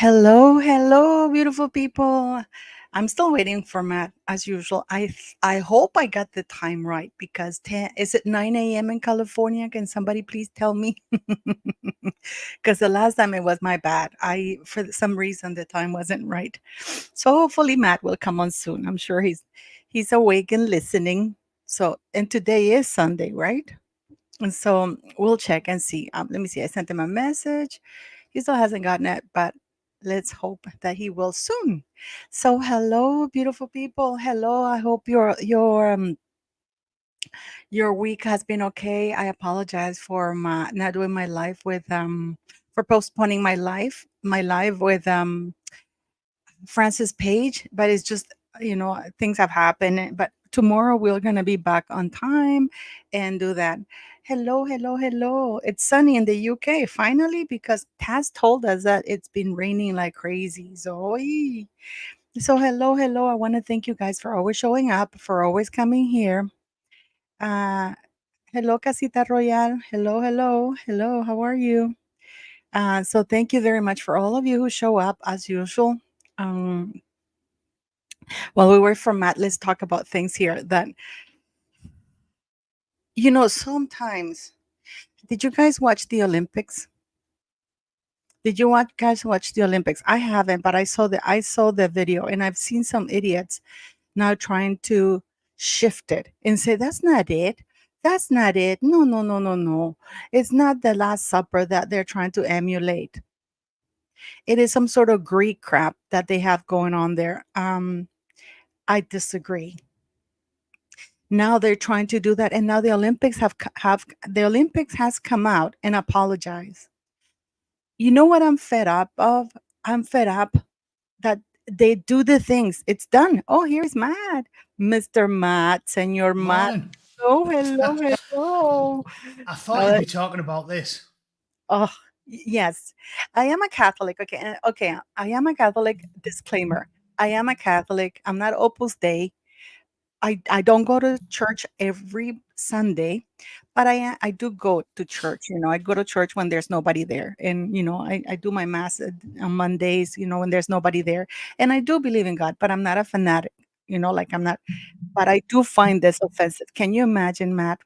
Hello, hello, beautiful people. I'm still waiting for Matt as usual. I hope I got the time right because 10, is it 9 a.m. in California? Can somebody please tell me? Because the last time it was my bad. I for some reason the time wasn't right. So hopefully Matt will come on soon. I'm sure he's awake and listening. So and today is Sunday, right? And so we'll check and see. Let me see. I sent him a message. He still hasn't gotten it, but let's hope that he will soon. So hello, beautiful people. Hello. I hope your week has been okay. I apologize for my not doing my live with for postponing my live with Francis Page, but it's just, things have happened. But tomorrow we're going to be back on time and do that. Hello, hello, hello. It's sunny in the UK finally because Taz told us that it's been raining like crazy. So hello, hello. I want to thank you guys for always showing up, for always coming here. Uh, hello, Casita Royal. Hello, hello, hello. How are you? So thank you very much for all of you who show up as usual. Um, While we wait for Matt, let's talk about things here that, sometimes, did you guys watch the Olympics? Did you guys watch the Olympics? I haven't, but I saw the video and I've seen some idiots now trying to shift it and say, that's not it. That's not it. No, no, no, no, no. It's not the Last Supper that they're trying to emulate. It is some sort of Greek crap that they have going on there. I disagree. Now they're trying to do that, and now the Olympics have the Olympics has come out and apologized. You know what I'm fed up of? I'm fed up that they do the things. It's done. Oh, here's Matt, Mr. Matt, Senor Matt. Morning. Oh, hello, hello. I thought you'd Uh, be talking about this. oh, yes, I am a Catholic. Okay, okay, I am a Catholic. Disclaimer: I am a Catholic. I'm not Opus Dei. I don't go to church every Sunday, but I do go to church. I go to church when there's nobody there, and I do my mass on Mondays. When there's nobody there, and I do believe in God, but I'm not a fanatic. Like I'm not. But I do find this offensive. Can you imagine, Matt,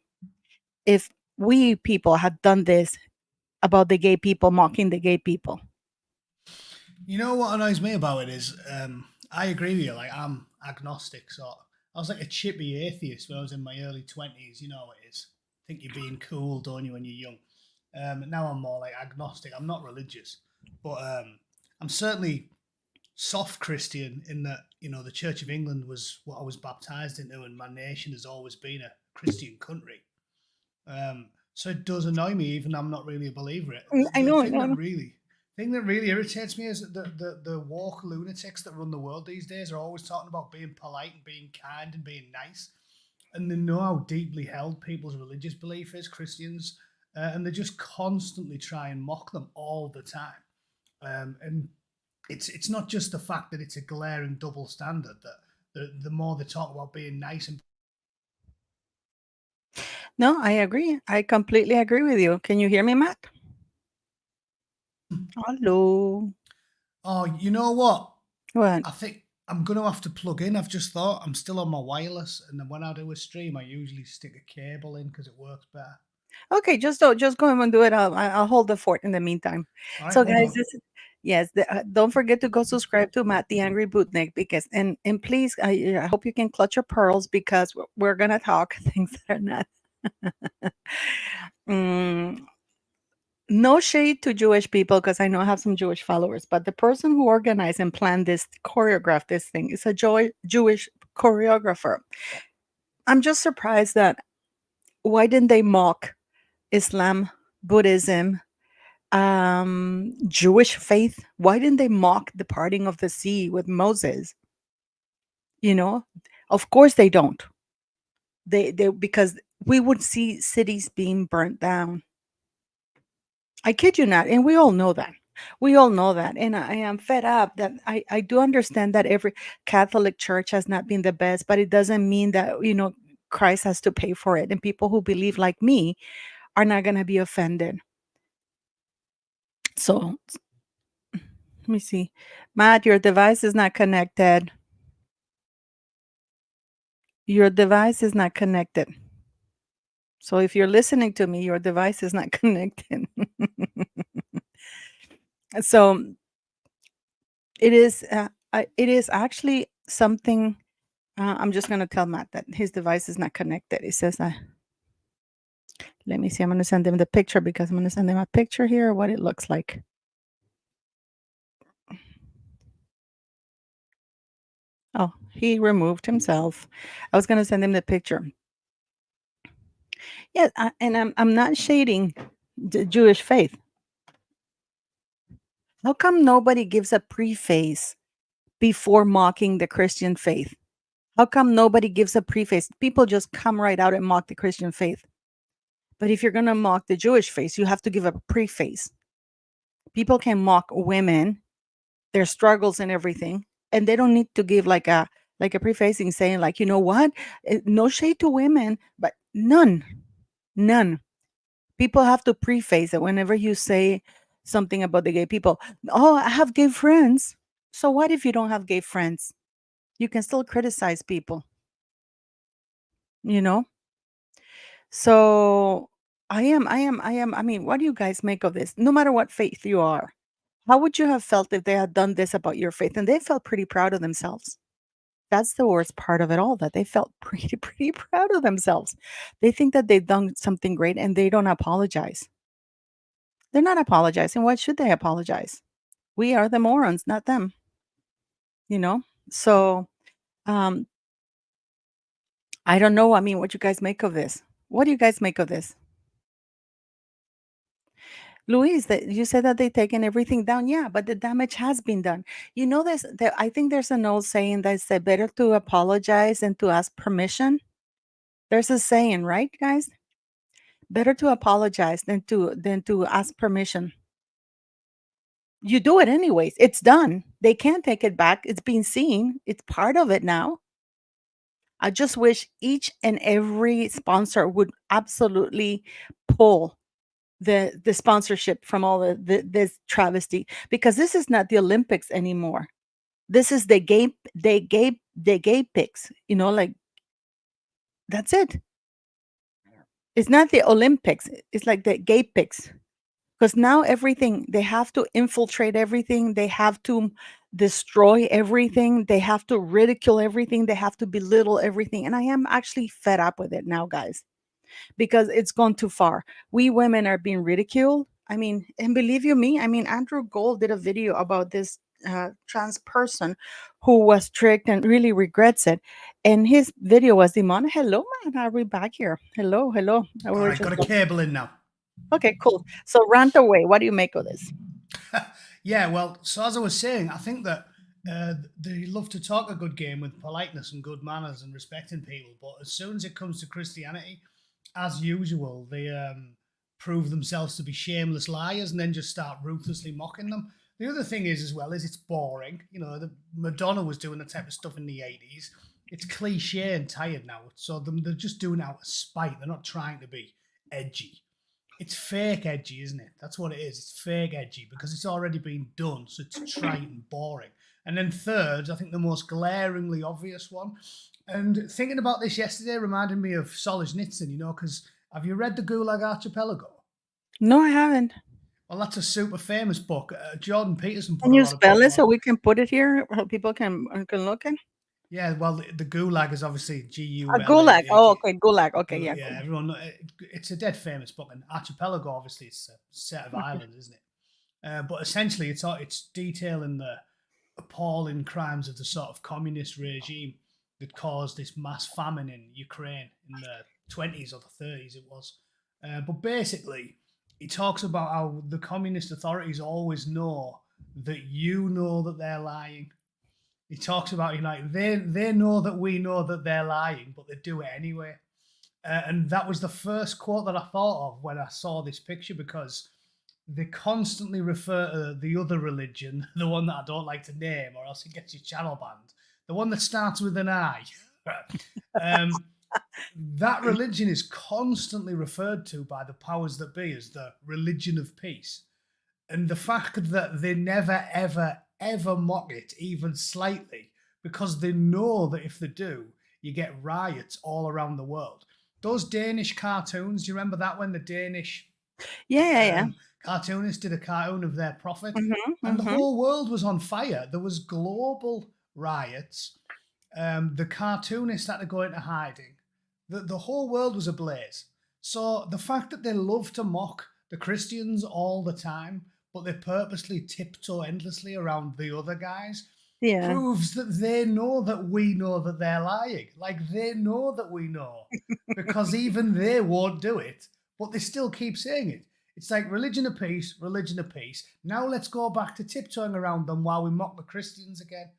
if we people had done this about the gay people, mocking the gay people? You know what annoys me about it is, I agree with you. Like I'm agnostic, so I was like a chippy atheist when I was in my early 20s. You know how it is. Think you're being cool, don't you, when you're young? Now I'm more like agnostic. I'm not religious, but I'm certainly soft Christian in that the Church of England was what I was baptized into, and my nation has always been a Christian country. So it does annoy me, even though I'm not really a believer. I The know, I thing know, I that know. really irritates me is that the woke lunatics that run the world these days are always talking about being polite and being kind and being nice, and they know how deeply held people's religious belief is, Christians, and they just constantly try and mock them all the time. And it's not just the fact that it's a glaring double standard that the more they talk about being nice and No, I agree. I completely agree with you. Can you hear me, Matt? Hello. oh, you know what? What? I think I'm gonna have to plug in. I've just thought I'm still on my wireless, and then when I do a stream, I usually stick a cable in because it works better. Okay, just go and do it. I'll hold the fort in the meantime. All right, So, hold guys, on. this is yes. Don't forget to go subscribe to Matt the Angry Bootnik because and please, I hope you can clutch your pearls because we're gonna talk things that are not. Mm, no shade to Jewish people because I know I have some Jewish followers, but the person who organized and planned this, choreographed this thing, is a Jewish choreographer. I'm just surprised that why didn't they mock Islam, Buddhism, Jewish faith? Why didn't they mock the parting of the sea with Moses? You know, of course they don't. They because we would see cities being burnt down. I kid you not, and we all know that. We all know that, and I am fed up that I do understand that every Catholic church has not been the best, but it doesn't mean that Christ has to pay for it, and people who believe like me are not going to be offended. So Let me see. Matt, your device is not connected. Your device is not connected. So if you're listening to me, your device is not connected. So it is actually something. I'm just going to tell Matt that his device is not connected. It says, let me see. I'm going to send him the picture because I'm going to send him a picture here of what it looks like. Oh, he removed himself. I was going to send him the picture. Yeah, and I'm not shading the Jewish faith. How come nobody gives a preface before mocking the Christian faith? How come nobody gives a preface? People just come right out and mock the Christian faith. But if you're going to mock the Jewish faith, you have to give a preface. People can mock women, their struggles and everything, and they don't need to give like a prefacing saying like, you know what? No shade to women, but none. People have to preface it whenever you say something about the gay people. Oh, I have gay friends. So what if you don't have gay friends? You can still criticize people, you know? So I mean, what do you guys make of this? No matter what faith you are, how would you have felt if they had done this about your faith? And they felt pretty proud of themselves. That's the worst part of it all, that they felt pretty proud of themselves. They think that they've done something great and they don't apologize. They're not apologizing. Why should they apologize? We are the morons, not them, you know? So, um, I don't know. I mean, what you guys make of this? What do you guys make of this? Luis, that you said that they taken everything down. Yeah, but the damage has been done. You know this, I think there's an old saying that said better to apologize than to ask permission. There's a saying, right, guys? Better to apologize than to ask permission. You do it anyways. It's done. They can't take it back. It's been seen. It's part of it now. I just wish each and every sponsor would absolutely pull the sponsorship from all this travesty, because this is not the Olympics anymore. This is the gay pics, like that's it. It's not the Olympics. It's like the gay pics. Because now everything, they have to infiltrate everything. They have to destroy everything. They have to ridicule everything. They have to belittle everything. And I am actually fed up with it now, guys, because it's gone too far. We women are being ridiculed. I mean, and believe you me, I mean, Andrew Gold did a video about this trans person who was tricked and really regrets it. And his video was demonetized. Hello, man. Are we back here? Hello, hello. We All were right, just got a cable in now. okay, cool. So rant away. What do you make of this? Yeah, well, so as I was saying, I think that they love to talk a good game with politeness and good manners and respecting people, but as soon as it comes to Christianity, as usual, they prove themselves to be shameless liars and then just start ruthlessly mocking them. The other thing is, as well, is it's boring. You know, Madonna was doing the type of stuff in the 80s. It's cliche and tired now, so they're just doing it out of spite. They're not trying to be edgy. It's fake edgy, isn't it? That's what it is. It's fake edgy because it's already been done, so it's trite and boring. And then third, I think the most glaringly obvious one, and thinking about this yesterday reminded me of Solzhenitsyn, because have you read the Gulag Archipelago? No, I haven't. Well, that's a super famous book. Jordan Peterson put Can a you lot of spell people it on. so we can put it here so people can look at? Yeah, well, the Gulag is obviously A gulag. Oh, Gulag. okay, gulag. Okay, yeah, Yeah, cool. everyone. It's a dead famous book, and Archipelago obviously it's a set of Okay. islands, isn't it? But essentially, it's detailing the appalling crimes of the sort of communist regime that caused this mass famine in Ukraine in the 20s or the 30s. It was, but basically, it talks about how the communist authorities always know that you know that they're lying. He talks about they know that we know that they're lying, but they do it anyway. And that was the first quote that I thought of when I saw this picture, because they constantly refer to the other religion, the one that I don't like to name, or else it gets your channel banned. The one that starts with an I. um, that religion is constantly referred to by the powers that be as the religion of peace. And the fact that they never, ever, ever mock it, even slightly, because they know that if they do, you get riots all around the world. Those Danish cartoons, you remember that when the Danish Yeah, yeah, yeah. cartoonists did a cartoon of their prophet, Mm-hmm, and the mm-hmm. whole world was on fire. There was global riots. The cartoonists had to go into hiding. The whole world was ablaze. So the fact that they love to mock the Christians all the time, but they purposely tiptoe endlessly around the other guys, Yeah. proves that they know that we know that they're lying. Like they know that we know, because even they won't do it, but they still keep saying it. It's like religion of peace, religion of peace. Now let's go back to tiptoeing around them while we mock the Christians again.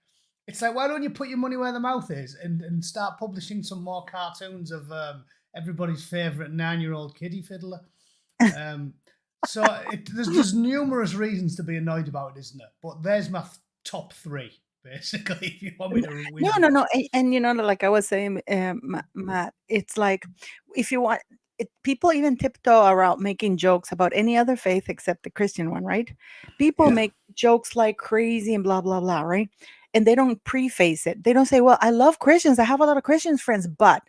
It's like, why don't you put your money where the mouth is and start publishing some more cartoons of everybody's favourite 9-year-old kiddie fiddler? Um, there's numerous reasons to be annoyed about it, isn't it? But there's my top three, basically, if you want me to No, whiz no, them. no. And like I was saying, Matt, it's like if you want, people even tiptoe around making jokes about any other faith except the Christian one, right? People Yeah. make jokes like crazy and blah, blah, blah, right? And they don't preface it. They don't say, well, I love Christians. I have a lot of Christians friends, but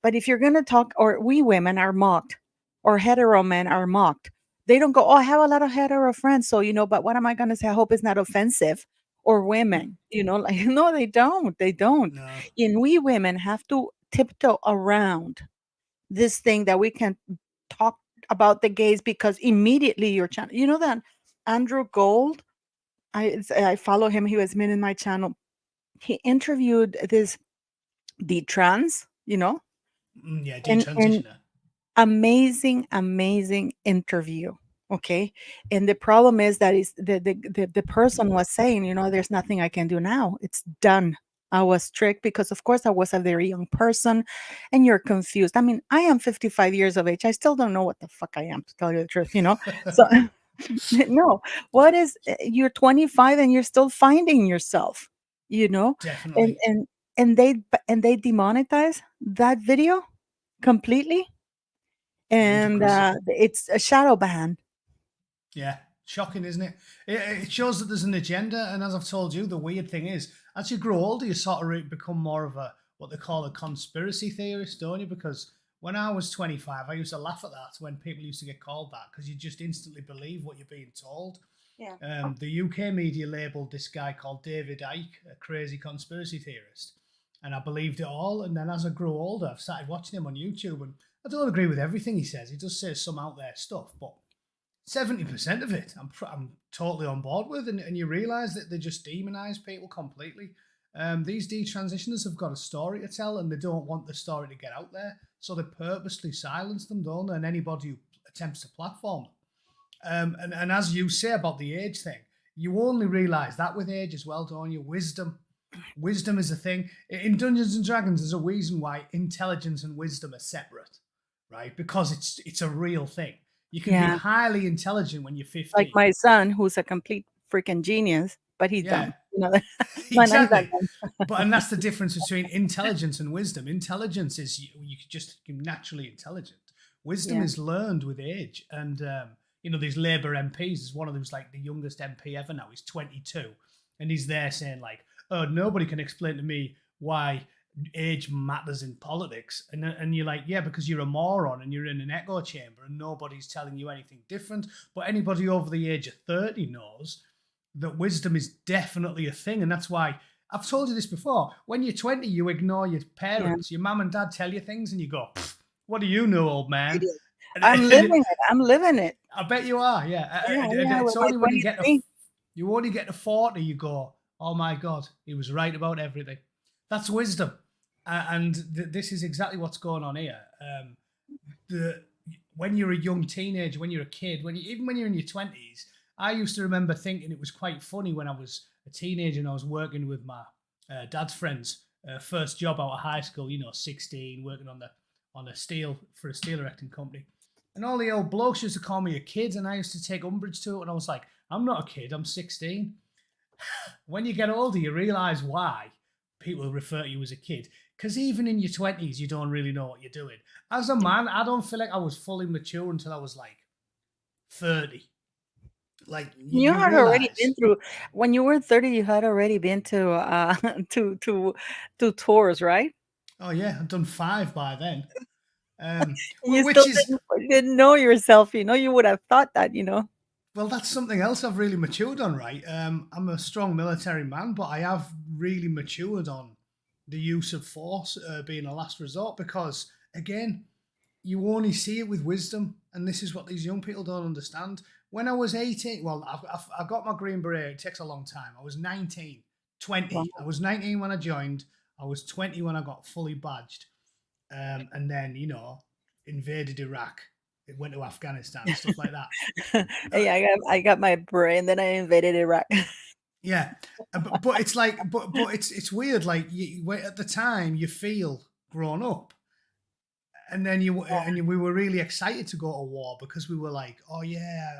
if you're going to talk, or we women are mocked, or hetero men are mocked, they don't go, oh, I have a lot of hetero friends. So, but what am I going to say? I hope it's not offensive or women, like, no, they don't. They don't. No. And we women have to tiptoe around this thing that we can talk about the gays because immediately your channel, that Andrew Gold, I follow him. He was been in my channel. He interviewed the trans, Yeah, and detransitioner. amazing, amazing interview. Okay. And the problem is that is the person was saying, there's nothing I can do now. It's done. I was tricked because of course I was a very young person and you're confused. I mean, I am 55 years of age. I still don't know what the fuck I am, to tell you the truth. So no, what is you're 25 and you're still finding yourself, you know? And Definitely. and and they demonetize that video completely, and, Ludicrous. it's a shadow ban. Yeah, shocking, isn't it? It shows that there's an agenda, and as I've told you, the weird thing is, as you grow older, you sort of become more of a what they call a conspiracy theorist, don't you? Because when I was 25, I used to laugh at that when people used to get called that because you just instantly believe what you're being told. Yeah. The UK media labelled this guy called David Icke a crazy conspiracy theorist, and I believed it all. And then as I grew older, I've started watching him on YouTube, and I don't agree with everything he says. He does say some out there stuff, but 70% of it, I'm totally on board with, and you realise that they just demonise people completely. These detransitioners have got a story to tell, and they don't want the story to get out there, so they purposely silence them, don't they? And anybody who attempts to platform them. And as you say about the age thing, you only realise that with age as well, don't you? Wisdom is a thing. In Dungeons and Dragons, there's a reason why intelligence and wisdom are separate, right? Because it's a real thing. You can be Yeah. highly intelligent when you're Like 15. my son, who's a complete freaking genius, but he's Yeah, dumb. No, he's not exactly. dumb. And that's the difference between intelligence and wisdom. Intelligence is you're naturally intelligent. Wisdom Yeah. is learned with age. And these Labour MPs is one of them, who's like the youngest MP ever now. He's 22, and he's there saying like, "Oh, nobody can explain to me why age matters in politics." And you're like, "Yeah, because you're a moron and you're in an echo chamber and nobody's telling you anything different." But anybody over the age of 30 knows that wisdom is definitely a thing. And that's why I've told you this before. When you're 20, you ignore your Yeah. parents. Your mum and dad tell you things and you go, "What do you know, old man?" Idiot. And, I'm living it. I'm living it. I bet you are, yeah. Yeah, And yeah, it's with my only when 23. you only get to 40, you go, "Oh my God, he was right about everything." That's wisdom. And this is exactly what's going on here. The When you're a young teenager, when you're a kid, even when you're in your 20s, I used to remember thinking it was quite funny when I was a teenager and I was working with my dad's friends. First job out of high school, 16, working on a steel for a steel erecting company. And all the old blokes used to call me a kid, and I used to take umbrage to it. And I was like, "I'm not a kid, I'm 16." When you get older, you realize why people refer to you as a kid. Because even in your 20s, you don't really know what you're doing. As a man, I don't feel like I was fully mature until I was like 30. Like You you had already realize, been through when you were 30, you had already been to to tours, right? oh yeah, I've done 5 by then. And you Which still is, didn't know yourself, you would have thought that, well, that's something else I've really matured on, right? I'm a strong military man, but I have really matured on the use of force being a last resort because, again, you only see it with wisdom, and this is what these young people don't understand. When I was 18, well, I got my green beret. It takes a long time. I was 19, 20. I Wow. was 19 when I joined. I was 20 when I got fully badged, and then invaded Iraq. It went to Afghanistan, stuff like that. Uh, Hey, I got my brain, then I invaded Iraq. Yeah, but it's like, but it's weird. Like at the time, you feel grown up, and then we were really excited to go to war because we were like, oh yeah,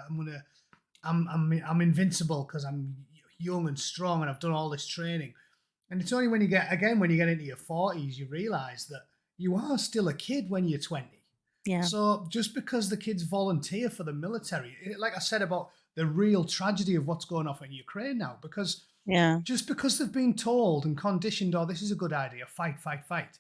I'm invincible because I'm young and strong and I've done all this training. And it's only when you get into your 40s, you realize that you are still a kid when you're 20. Yeah, So just because the kids volunteer for the military, like I said about the real tragedy of what's going on in Ukraine now, because yeah, just because they've been told and conditioned, oh, this is a good idea, fight, fight, fight,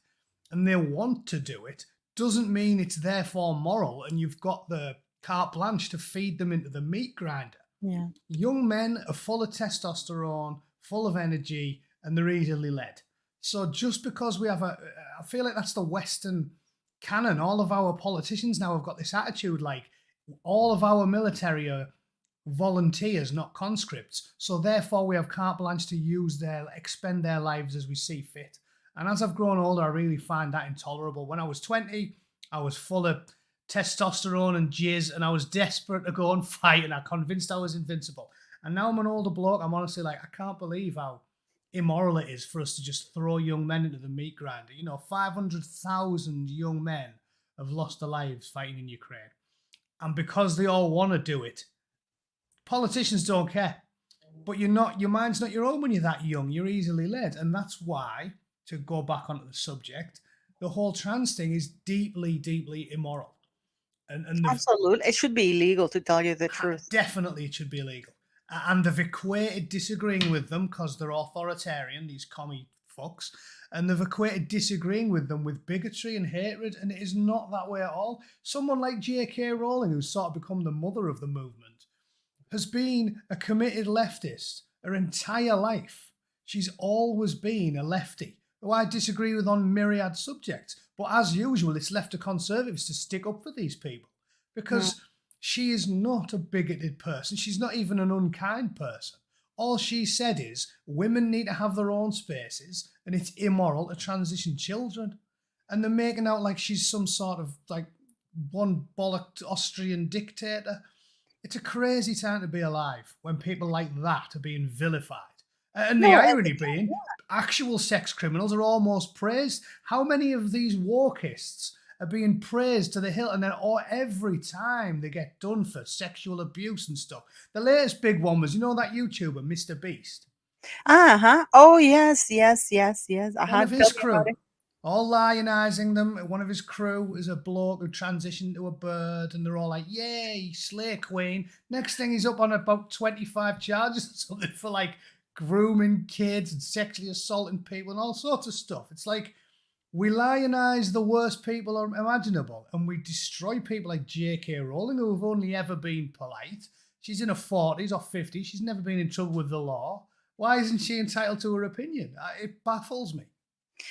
and they want to do it, doesn't mean it's therefore moral and you've got the carte blanche to feed them into the meat grinder. yeah. Young men are full of testosterone, full of energy, and they're easily led. So just because we have I feel like that's the Western canon. All of our politicians now have got this attitude like all of our military are volunteers, not conscripts. So therefore, we have carte blanche to expend their lives as we see fit. And as I've grown older, I really find that intolerable. When I was 20, I was full of testosterone and jizz, and I was desperate to go and fight, and I convinced I was invincible. And now I'm an older bloke. I'm honestly like, I can't believe how immoral it is for us to just throw young men into the meat grinder. 500,000 young men have lost their lives fighting in Ukraine. And because they all want to do it, politicians don't care. But your mind's not your own when you're that young. You're easily led. And that's why, to go back onto the subject, the whole trans thing is deeply, deeply immoral. And they've Absolutely. It should be illegal to tell you the truth. definitely it should be illegal. And they've equated disagreeing with them because they're authoritarian, these commie fucks, and they've equated disagreeing with them with bigotry and hatred, and it is not that way at all. Someone like J.K. Rowling, who's sort of become the mother of the movement, has been a committed leftist her entire life. She's always been a lefty, who I disagree with on myriad subjects. But as usual, it's left to conservatives to stick up for these people Mm. because she is not a bigoted person. She's not even an unkind person. All she said is women need to have their own spaces and it's immoral to transition children. And they're making out like she's some sort of like one bollocked Austrian dictator. It's a crazy time to be alive when people like that are being vilified. And the No, irony being, actual sex criminals are almost praised. How many of these walkists are being praised to the hilt, and then every time they get done for sexual abuse and stuff? The latest big one was, that YouTuber, Mr. Beast. uh-huh. Oh, yes, yes, yes, yes. One Uh-huh. of Tell his me about crew, it. all lionising them. One of his crew is a bloke who transitioned to a bird, and they're all like, "Yay, slay queen!" Next thing, he's up on about 25 charges or something for like grooming kids and sexually assaulting people and all sorts of stuff. It's like we lionise the worst people imaginable, and we destroy people like J.K. Rowling, who have only ever been polite. She's in her 40s or 50s. She's never been in trouble with the law. Why isn't she entitled to her opinion? It baffles me.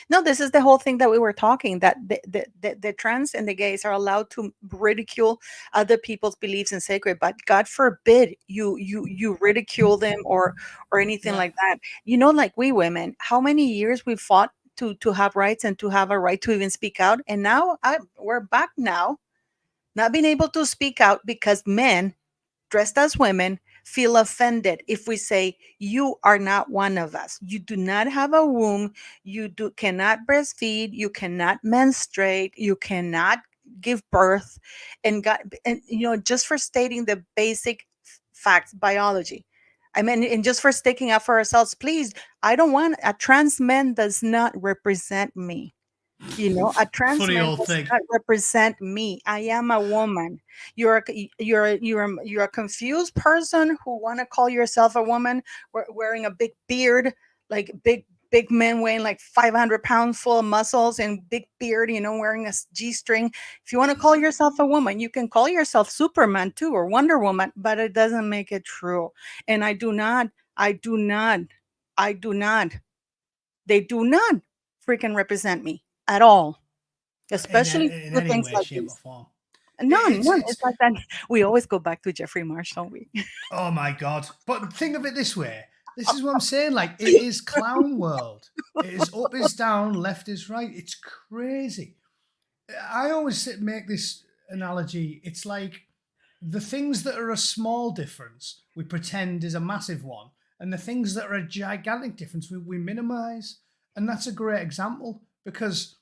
No, this is the whole thing that we were talking, that the trans and the gays are allowed to ridicule other people's beliefs and sacred, but God forbid you ridicule them or anything Yeah. like that. Like we women, how many years we fought to have rights and to have a right to even speak out, and now we're back now, not being able to speak out because men dressed as women feel offended if we say you are not one of us, you do not have a womb, cannot breastfeed, you cannot menstruate, you cannot give birth, and just for stating the basic facts, biology. I mean, and just for sticking up for ourselves, please. I don't want a trans man, does not represent me. A trans Funny man old does thing. not represent me. I am a woman. You're a confused person who want to call yourself a woman, wearing a big beard, like big men weighing like 500 pounds, full of muscles and big beard, wearing a G-string. If you want to call yourself a woman, you can call yourself Superman too, or Wonder Woman, but it doesn't make it true. And I do not, they do not freaking represent me at all, especially In through any things way, like shape, or these. form. None, none. It's It's like that. We always go back to Jeffrey Marsh, don't we? oh my god! But think of it this way. This is what I'm saying. Like it is clown world. It is up is down, left is right. It's crazy. I always make this analogy. It's like the things that are a small difference we pretend is a massive one, and the things that are a gigantic difference we minimize. And that's a great example because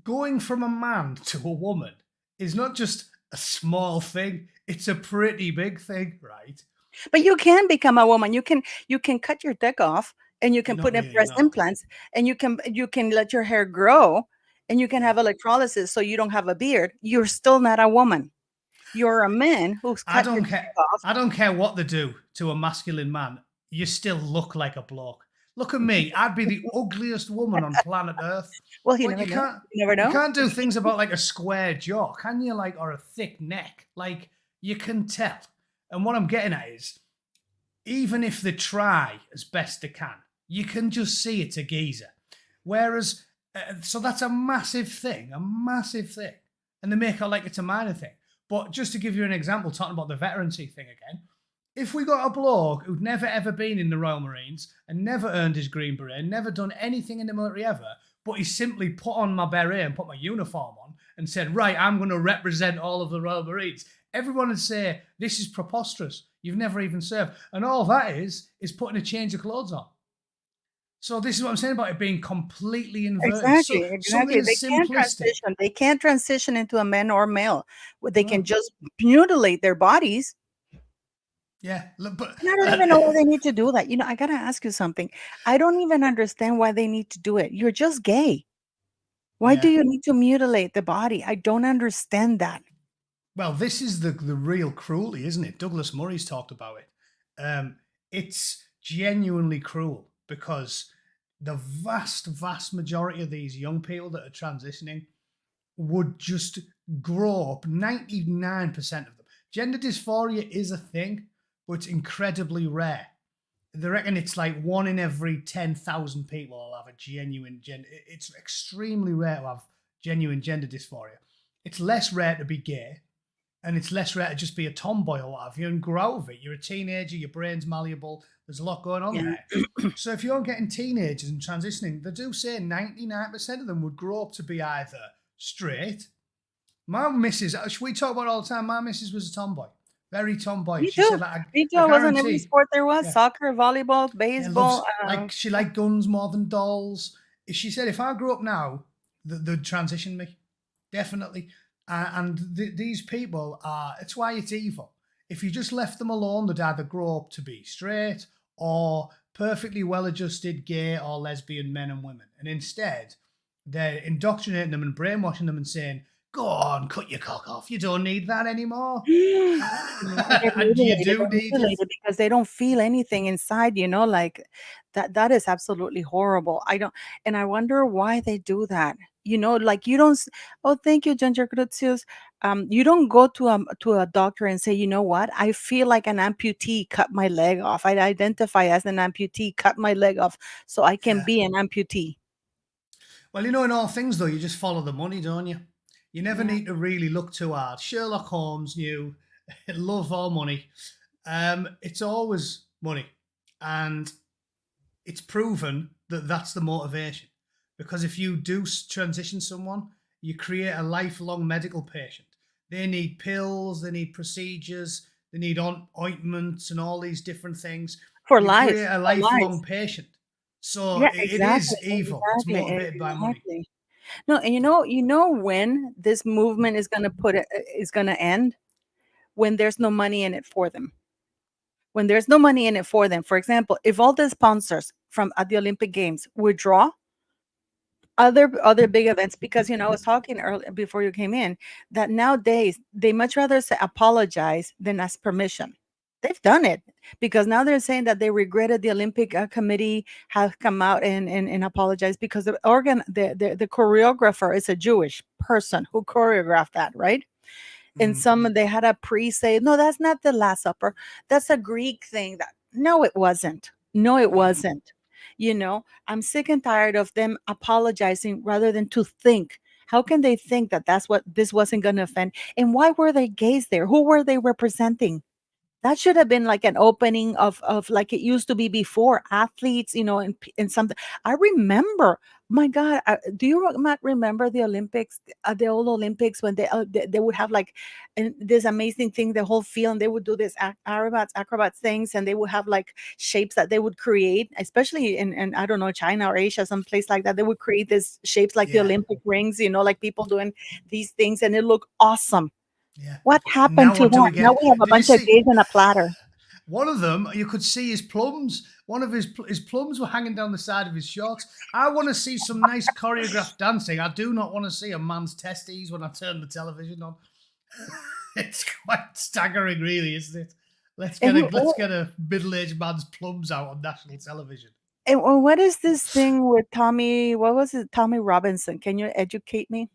going from a man to a woman is not just a small thing, it's a pretty big thing, right? But you can become a woman. You can cut your dick off, and you You're can not put in really, breast no. implants, and you can let your hair grow, and you can Yeah. have electrolysis so you don't have a beard. You're still not a woman. You're a man who's I cut his don't dick care. off. I don't care what they do to a masculine man. You still look like a bloke. Look at me. I'd be the ugliest woman on planet Earth. Well, you But never know. You never you know. can't do things about like a square jaw, can you? Like or a thick neck. Like you can tell. And what I'm getting at is even if they try as best they can, you can just see it's a geezer. Whereas, so that's a massive thing, a massive thing. And they make it like it's a minor thing. But just to give you an example, talking about the veterancy thing again, if we got a bloke who'd never ever been in the Royal Marines and never earned his Green Beret, never done anything in the military ever, but he simply put on my beret and put my uniform on and said, right, I'm going to represent all of the Royal Marines, everyone would say, this is preposterous. You've never even served. And all that is putting a change of clothes on. So this is what I'm saying about it being completely inverted. So Exactly, something exactly. They as can't simplistic. transition. They can't transition into a man or male. They can No. just mutilate their bodies. Yeah. But And I don't even know why they need to do that. I gotta ask you something. I don't even understand why they need to do it. You're just gay. Why do yeah. you need to mutilate the body? I don't understand that. Well, this is the real cruelty, isn't it? Douglas Murray's talked about it. It's genuinely cruel because the vast majority of these young people that are transitioning would just grow up. 99% of them. Gender dysphoria is a thing, but it's incredibly rare. They reckon it's like 1 in every 10,000 people will have a genuine gender. It's extremely rare to have genuine gender dysphoria. It's less rare to be gay, and it's less rare to just be a tomboy or what have you and grow out of it. You're a teenager, your brain's malleable, there's a lot going on Yeah. there. So if you're getting teenagers and transitioning, they do say 99% of them would grow up to be either straight. My missus, we talk about it all the time, my missus was a tomboy. Very tomboy. Me She too. said, like, Me too. I I was in every guarantee. sport there was: Yeah. soccer, volleyball, Yeah, baseball. loves like she liked guns more than dolls. She said, if I grew up now, they'd transition me, definitely. And these people are. It's why it's evil. If you just left them alone, they'd either grow up to be straight or perfectly well-adjusted gay or lesbian men and women. And instead, they're indoctrinating them and brainwashing them and saying, "Go on, cut your cock off. You don't need that anymore." They're And you mutilated. do They're need it. mutilated because they don't feel anything inside. Like that is absolutely horrible. And I wonder why they do that. Like you don't. Oh, thank you, Ginger Crucius. You don't go to a doctor and say, you know what? I feel like an amputee. Cut my leg off. I identify as an amputee. Cut my leg off so I can Yeah. be an amputee. Well, in all things, though, you just follow the money, don't you? You never Yeah. need to really look too hard. Sherlock Holmes knew love or money. It's always money. And it's proven that that's the motivation. Because if you do transition someone, you create a lifelong medical patient. They need pills, they need procedures, they need ointments and all these different things. For You life. create a For life. lifelong patient. So Yeah, it exactly. is evil. It's Exactly. motivated by money. Exactly. No, and when this movement is gonna end, when there's no money in it for them. When there's no money in it for them. For example, if all the sponsors from at the Olympic Games withdraw, other big events, because I was talking earlier before you came in that nowadays they much rather say apologize than ask permission. They've done it because now they're saying that they regretted the Olympic committee have come out and apologized because the choreographer is a Jewish person who choreographed that, right? And Mm. some they had a priest say, "No, that's not the Last Supper. That's a Greek thing." That no, it wasn't. No, it wasn't. I'm sick and tired of them apologizing rather than to think. How can they think that that's what this wasn't going to offend? And why were they gays there? Who were they representing? That should have been like an opening of like it used to be before, athletes, and something. I remember, my God, do you not remember the Olympics, the old Olympics when they would have like this amazing thing, the whole field, and they would do this acrobats things, and they would have like shapes that they would create, especially in I don't know, China or Asia, some place like that. They would create these shapes like the Yeah. Olympic rings, like people doing these things, and it looked awesome. Yeah. What And happened now to what do we that? Now get? we have a Did you bunch of see gays on a platter. one of them? You could see his plums. One of his plums were hanging down the side of his shorts. I want to see some nice choreographed dancing. I do not want to see a man's testes when I turn the television on. It's quite staggering, really, isn't it? Let's get a middle-aged man's plums out on national television. And what is this thing with Tommy? What was it? Tommy Robinson. Can you educate me?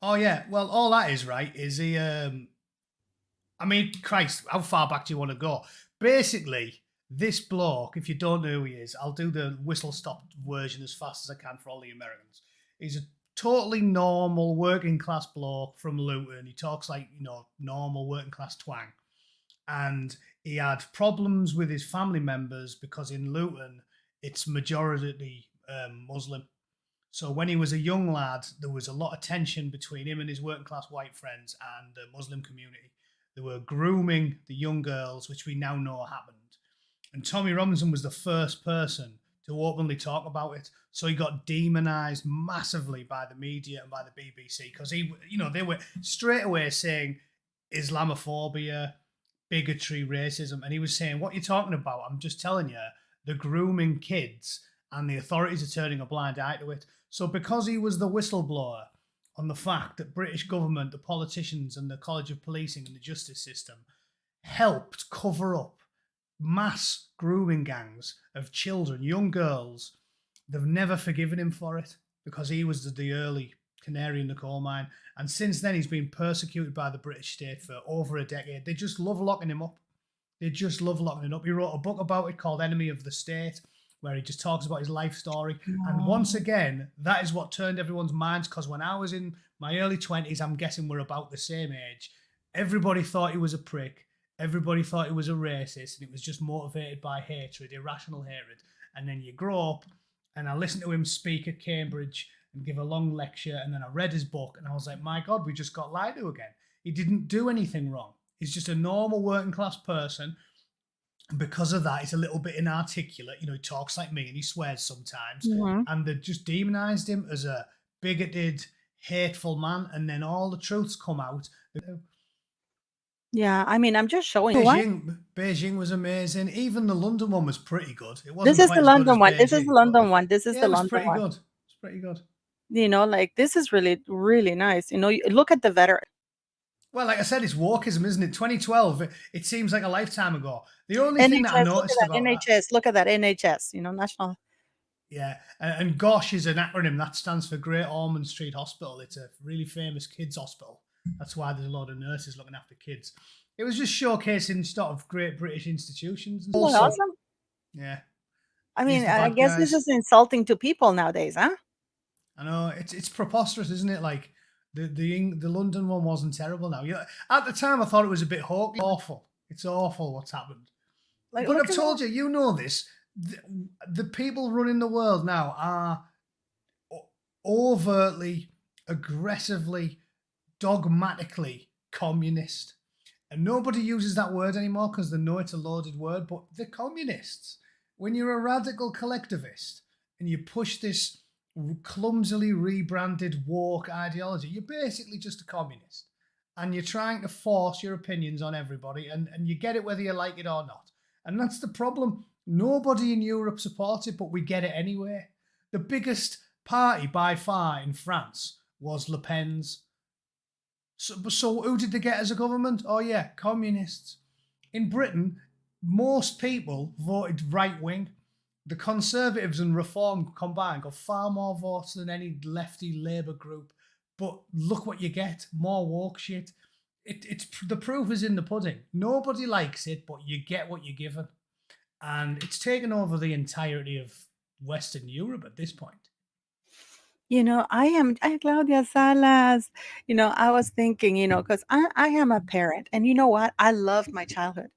Oh yeah. Well, all that is right. Is he? I mean, Christ, how far back do you want to go? Basically, this bloke, if you don't know who he is, I'll do the whistle stop version as fast as I can for all the Americans. He's a totally normal working class bloke from Luton. He talks like, normal working class twang. And he had problems with his family members because in Luton, it's majority Muslim. So when he was a young lad, there was a lot of tension between him and his working class white friends and the Muslim community. They were grooming the young girls, which we now know happened. And Tommy Robinson was the first person to openly talk about it. So he got demonized massively by the media and by the BBC because they were straight away saying Islamophobia, bigotry, racism. And he was saying, what you're talking about, I'm just telling you, they're grooming kids and the authorities are turning a blind eye to it. So because he was the whistleblower on the fact that British government, the politicians and the College of Policing and the justice system helped cover up mass grooming gangs of children, young girls, they've never forgiven him for it because he was the early canary in the coal mine. And since then, he's been persecuted by the British state for over a decade. They just love locking him up. They just love locking him up. He wrote a book about it called Enemy of the State, where he just talks about his life story. And once again, that is what turned everyone's minds, because when I was in my early 20s, I'm guessing we're about the same age, everybody thought he was a prick. Everybody thought he was a racist, and it was just motivated by hatred, irrational hatred. And then you grow up, and I listened to him speak at Cambridge and give a long lecture, and then I read his book, and I was like, my God, we just got lied to again. He didn't do anything wrong. He's just a normal working class person. And because of that, he's a little bit inarticulate. He talks like me and he swears sometimes. Mm-hmm. And they just demonized him as a bigoted, hateful man. And then all the truths come out. Yeah, I mean, I'm just showing Beijing was amazing. Even the London one was pretty good. It wasn't This is quite the as good as London one. This is Beijing, the but London one. This is yeah, the it was London pretty one. good. It's pretty good. Like this is really, really nice. Look at the veteran. Well, like I said, it's wokeism, isn't it? 2012. It seems like a lifetime ago. The only thing that I NHS, look noticed at that about that, NHS. Look at that NHS. National. yeah, and GOSH is an acronym that stands for Great Ormond Street Hospital. It's a really famous kids hospital. That's why there's a lot of nurses looking after kids. It was just showcasing sort of great British institutions. And also, Awesome. yeah. I mean, He's the I bad guess this guys. is insulting to people nowadays, huh? I know it's preposterous, isn't it? Like the London one wasn't terrible. Now, at the time, I thought it was a bit hawky. Awful. It's awful what's happened. Like, But look I've at told that. you, you know this. The people running the world now are overtly, aggressively, dogmatically communist. And nobody uses that word anymore because they know it's a loaded word, but they're communists. When you're a radical collectivist and you push this clumsily rebranded woke ideology, you're basically just a communist. And you're trying to force your opinions on everybody, and you get it whether you like it or not. And that's the problem. Nobody in Europe supports it, but we get it anyway. The biggest party by far in France was Le Pen's. So who did they get as a government? Oh yeah, communists. In Britain, most people voted right wing. The Conservatives and Reform combined got far more votes than any lefty Labour group. But look what you get, more woke shit. It's the proof is in the pudding. Nobody likes it, but you get what you're given, and it's taken over the entirety of Western Europe at this point. I Claudia Salas. I was thinking, because I am a parent, and you know what? I love my childhood.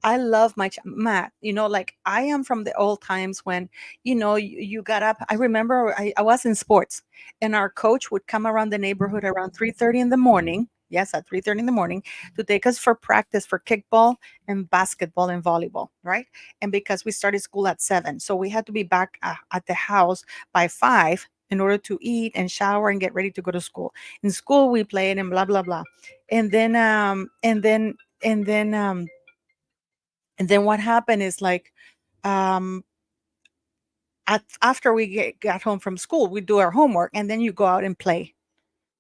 I love my Matt. Like I am from the old times when, you got up. I remember I was in sports, and our coach would come around the neighborhood around 3:30 in the morning. Yes, at 3:30 in the morning to take us for practice for kickball and basketball and volleyball, right? And because we started school at 7, so we had to be back at the house by 5 in order to eat and shower and get ready to go to school. In school, we played and blah blah blah, and then and then what happened is like, um, after we got home from school, we do our homework, and then you go out and play.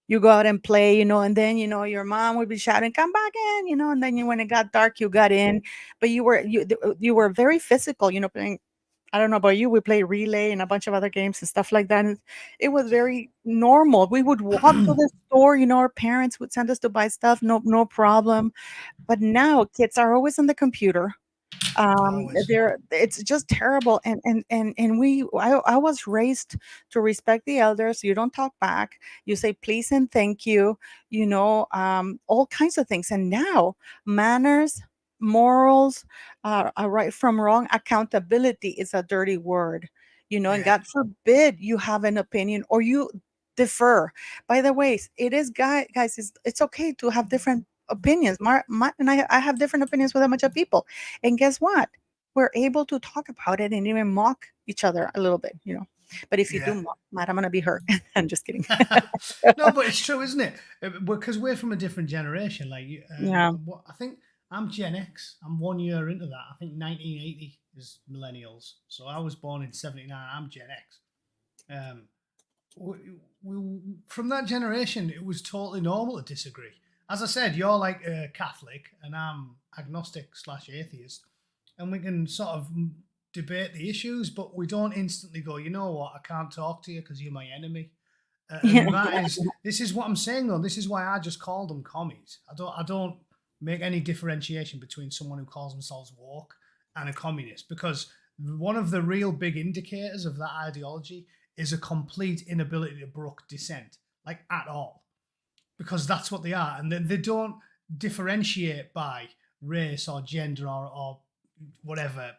You go out and play, and then your mom would be shouting, "Come back in," and then when it got dark, you got in, but you were very physical, playing. I don't know about you. We played relay and a bunch of other games and stuff like that. And it was very normal. We would walk to the store. Our parents would send us to buy stuff. No problem. But now kids are always on the computer. Always, yeah. It's just terrible. I was raised to respect the elders. You don't talk back. You say please and thank you. All kinds of things. And now manners, morals, right from wrong, accountability is a dirty word. And Yeah, God forbid you have an opinion or you defer. By the way, it is guys, it's okay to have different opinions. And I have different opinions with a bunch of people, and guess what? We're able to talk about it and even mock each other a little bit. But if you do yeah. mock, Matt, I'm gonna be hurt. I'm just kidding. No, but it's true, isn't it? Because we're from a different generation. Like, Yeah. what I think I'm Gen X. I'm 1 year into that. I think 1980 is millennials. So I was born in '79. I'm Gen X. Um, from that generation, it was totally normal to disagree. As I said, you're like a Catholic, and I'm agnostic/atheist, and we can sort of debate the issues, but we don't instantly go, you know what, I can't talk to you because you're my enemy. Yeah. And this is what I'm saying though. This is why I just call them commies. I don't make any differentiation between someone who calls themselves woke and a communist, because one of the real big indicators of that ideology is a complete inability to brook dissent, like at all, because that's what they are, and they don't differentiate by race or gender or whatever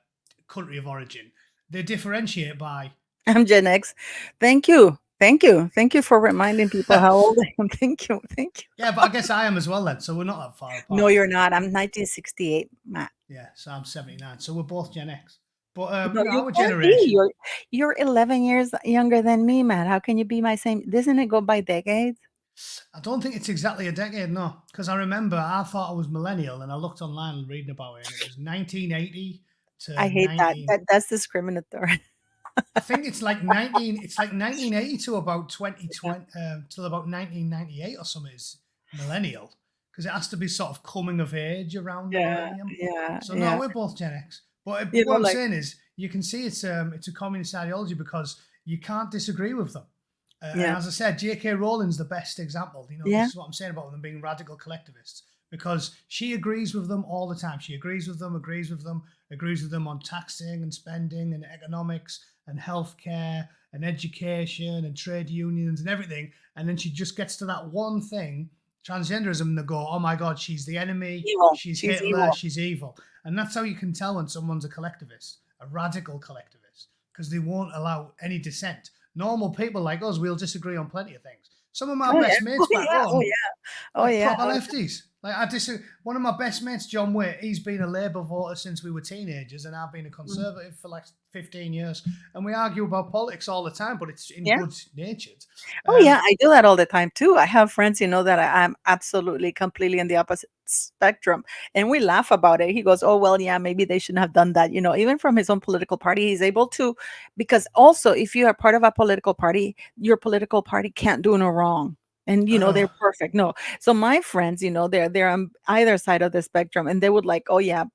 country of origin. They differentiate by I'm Gen X. Thank you. Thank you. Thank you for reminding people how old I am. Thank you. Thank you. yeah, but I guess I am as well then, so we're not that far No, apart. you're not. I'm 1968, Matt. Yeah, so I'm 79, so we're both Gen X. But No, you our can't be. generation, You're 11 years younger than me, Matt. How can you be my same? Doesn't it go by decades? I don't think it's exactly a decade, no, because I remember I thought I was millennial, and I looked online and reading about it, and it was 1980 I to hate that. 19. That's discriminatory. I think it's like 19. It's like 1980 to about 2020 till about 1998 or something is millennial, because it has to be sort of coming of age around the Yeah, millennium. yeah, So no, yeah. we're both Gen X. But You know, what I'm like, saying is, you can see it's a communist ideology because you can't disagree with them. And yeah, as I said, J.K. Rowling's the best example. This yeah. is what I'm saying about them being radical collectivists, because she agrees with them all the time. She agrees with them, agrees with them on taxing and spending and economics and healthcare and education and trade unions and everything. And then she just gets to that one thing, transgenderism, and they go, oh my God, she's the enemy. Evil. She's She's Hitler. evil. She's evil. And that's how you can tell when someone's a collectivist, a radical collectivist, because they won't allow any dissent. Normal people like us, we'll disagree on plenty of things. Some of my Oh yeah. best mates Oh back yeah. Oh home yeah. Oh are yeah. proper lefties. Like I disagree. One of my best mates, John Witt, he's been a Labour voter since we were teenagers, and I've been a Mm. Conservative for like 15 years. And we argue about politics all the time, but it's in Yeah. good natured. Oh, yeah, Um, I do that all the time too. I have friends, that I'm absolutely completely in the opposite spectrum, and we laugh about it. He goes, "Oh, well, yeah, maybe they shouldn't have done that." Even from his own political party, he's able to, because also if you are part of a political party, your political party can't do no wrong. And I they're know. perfect. No. So my friends, they're on either side of the spectrum, and they would like, "Oh yeah,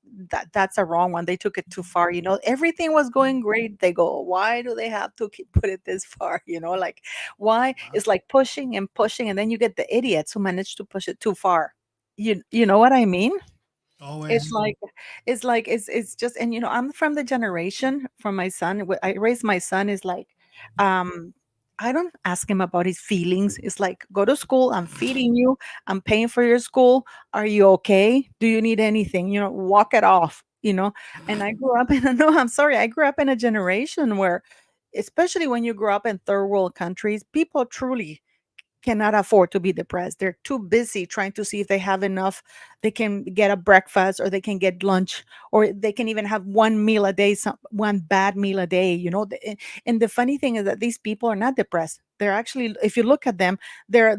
that's a wrong one. They took it too far." Everything was going great. They go, "Why do they have to put it this far?" Like, why? Mad. It's like pushing and pushing, and then you get the idiots who manage to push it too far. You know what I mean? It's Always. like it's just, and I'm from the generation from my son. I raised my son is like, um, I don't ask him about his feelings. It's like, go to school. I'm feeding you. I'm paying for your school. Are you okay? Do you need anything? Walk it off. And I grew up in no, I'm sorry. I grew up in a generation where, especially when you grow up in third world countries, people truly cannot afford to be depressed. They're too busy trying to see if they have enough. They can get a breakfast, or they can get lunch, or they can even have one meal a day, one bad meal a day. And the funny thing is that these people are not depressed. They're actually, if you look at them, they're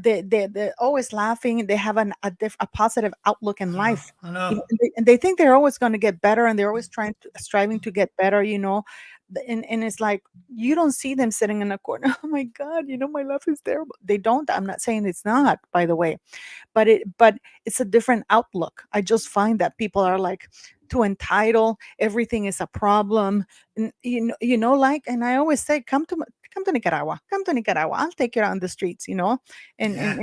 always laughing. They have a positive outlook in I know. life. I know. And they think they're always going to get better, and they're always striving to get better. And it's like, you don't see them sitting in a corner. Oh my God, my life is terrible. They don't. I'm not saying it's not, by the way, but it's a different outlook. I just find that people are like too entitled. Everything is a problem. And like, and I always say, come to Nicaragua. Come to Nicaragua. I'll take you out on the streets, and Yeah.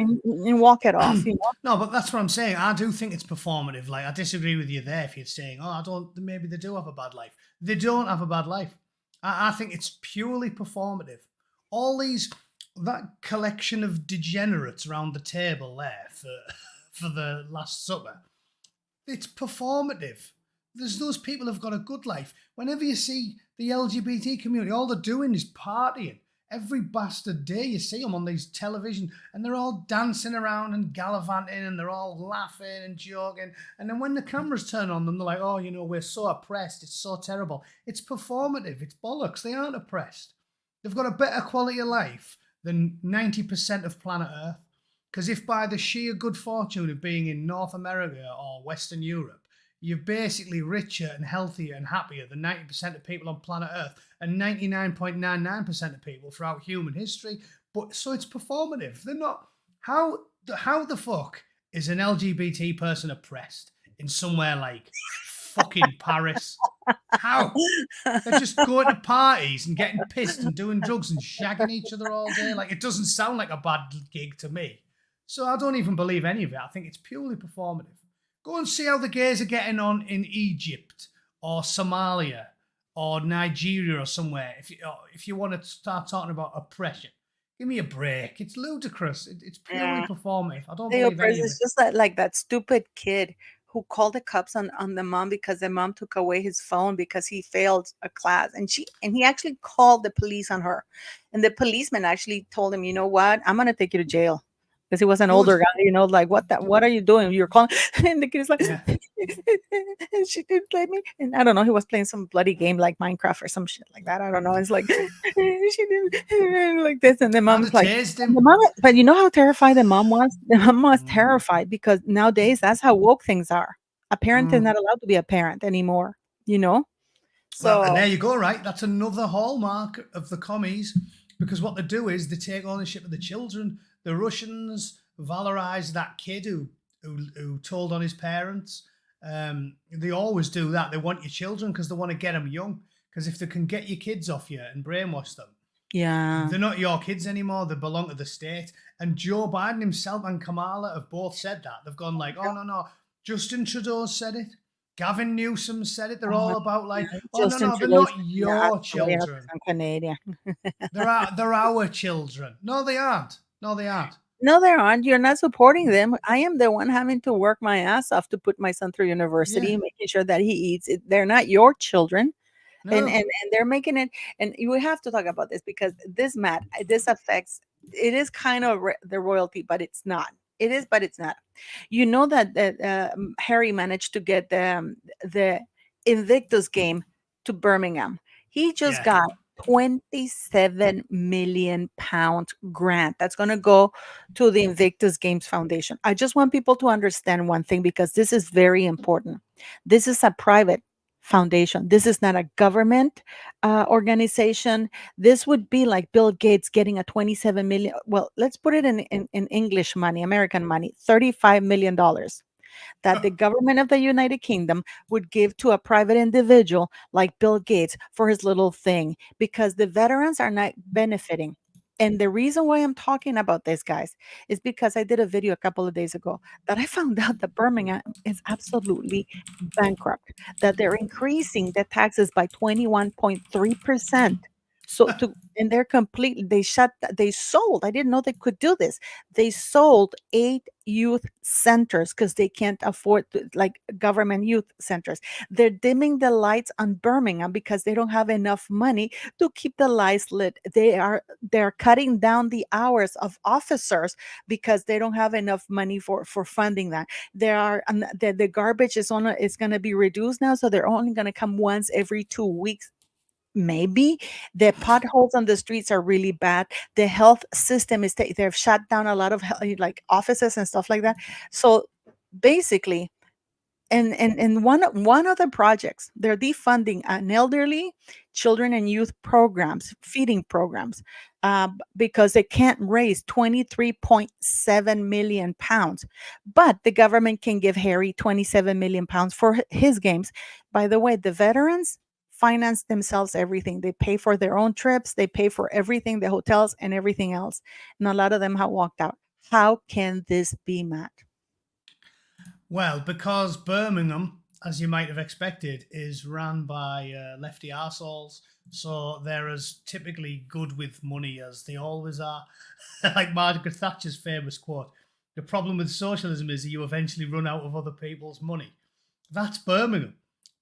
walk it off. No, but that's what I'm saying. I do think it's performative. Like I disagree with you there. If you're saying, "Oh, I don't," maybe they do have a bad life. They don't have a bad life. I think it's purely performative. All that collection of degenerates around the table there for for the Last Supper. It's performative. There's those people have got a good life. Whenever you see the LGBT community, all they're doing is partying. Every bastard day you see them on these television, and they're all dancing around and gallivanting, and they're all laughing and joking. And then when the cameras turn on them, they're like, "Oh, we're so oppressed. It's so terrible." It's performative. It's bollocks. They aren't oppressed. They've got a better quality of life than 90% of planet Earth. Because if by the sheer good fortune of being in North America or Western Europe, you're basically richer and healthier and happier than 90% of people on planet Earth and 99.99% of people throughout human history. But so it's performative. They're not. How the fuck is an LGBT person oppressed in somewhere like fucking Paris? How? They're just going to parties and getting pissed and doing drugs and shagging each other all day. Like, it doesn't sound like a bad gig to me. So I don't even believe any of it. I think it's purely performative. Go and see how the gays are getting on in Egypt or Somalia or Nigeria or somewhere. If you want to start talking about oppression, give me a break. It's ludicrous. It's purely Yeah. performative. I don't They believe any oppress. of It's it. just like that stupid kid who called the cops on the mom because the mom took away his phone because he failed a class, and he actually called the police on her, and the policeman actually told him, "You know what? I'm gonna take you to jail." Because he was an Good. older guy, like, what are you doing? You're calling, and the kid is like, Yeah. she didn't let me, and I don't know, he was playing some bloody game like Minecraft or some shit like that. I don't know. It's like, she didn't like this, and the I'd mom's have like, tased and the him. mom, but you know how terrified the mom was? The mom was Mm, terrified because nowadays that's how woke things are. A parent is mm. not allowed to be a parent anymore, you know? Well, and So, there you go, right? That's another hallmark of the commies, because what they do is they take ownership of the children. The Russians valorized that kid who told on his parents. They always do that. They want your children because they want to get them young. Because if they can get your kids off you and brainwash them, yeah. they're not your kids anymore. They belong to the state. And Joe Biden himself and Kamala have both said that. They've gone like, "Oh, no, no. Justin Trudeau said it. Gavin Newsom said it." They're Uh, all about like, yeah, "Oh, no, Justin no, they're Trudeau's not yeah, your actually, yeah, 'cause children. I'm Canadian. They're our children." No, they aren't. No, they aren't. No, there aren't. You're not supporting them. I am the one having to work my ass off to put my son through Yeah. university, making sure that he eats it. They're not your children. And No. and they're making it, and we have to talk about this because this, Matt, this affects, it is kind of the royalty, but it's not. It is, but it's not. You know that Harry managed to get the Invictus game to Birmingham. He just Yeah. got 27 million pound grant that's going to go to the Invictus Games Foundation. I just want people to understand one thing because this is very important. This is a private foundation. This is not a government organization. This would be like Bill Gates getting a 27 million. Well, let's put it in English money, American money, $35 million that the government of the United Kingdom would give to a private individual like Bill Gates for his little thing because the veterans are not benefiting. And the reason why I'm talking about this, guys, is because I did a video a couple of days ago that I found out that Birmingham is absolutely bankrupt, that they're increasing the taxes by 21.3%. So to and they're completely they sold. I didn't know they could do this. They sold 8 youth centers because they can't afford like government youth centers. They're dimming the lights on Birmingham because they don't have enough money to keep the lights lit. They're cutting down the hours of officers because they don't have enough money for funding that. There are the garbage is going to be reduced now, so they're only going to come once every 2 weeks. Maybe the potholes on the streets are really bad. The health system they've shut down a lot of like offices and stuff like that. So basically, and one of the projects, they're defunding an elderly children and youth programs, feeding programs, because they can't raise 23.7 million pounds. But the government can give Harry 27 million pounds for his games. By the way, the veterans finance themselves everything. They pay for their own trips, they pay for everything, the hotels and everything else. And a lot of them have walked out. How can this be, Matt? Well, because Birmingham, as you might have expected, is run by lefty arseholes. So they're as typically good with money as they always are. Like Margaret Thatcher's famous quote, the problem with socialism is that you eventually run out of other people's money. That's Birmingham.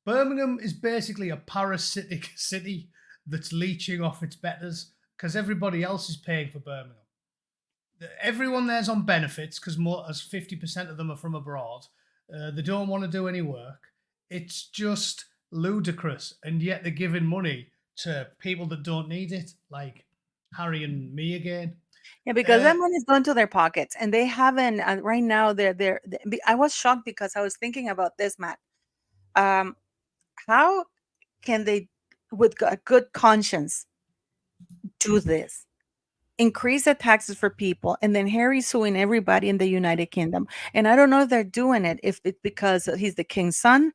Birmingham is basically a parasitic city that's leeching off its betters because everybody else is paying for Birmingham. Everyone there's on benefits because more as 50% of them are from abroad. They don't want to do any work. It's just ludicrous, and yet they're giving money to people that don't need it, like Harry and me again. Yeah, because Uh, that money's going to their pockets, and they haven't right now. I was shocked because I was thinking about this, Matt. Um, how can they, with a good conscience, do this? Increase the taxes for people, and then Harry's suing everybody in the United Kingdom. And I don't know if they're doing it if it's because he's the king's son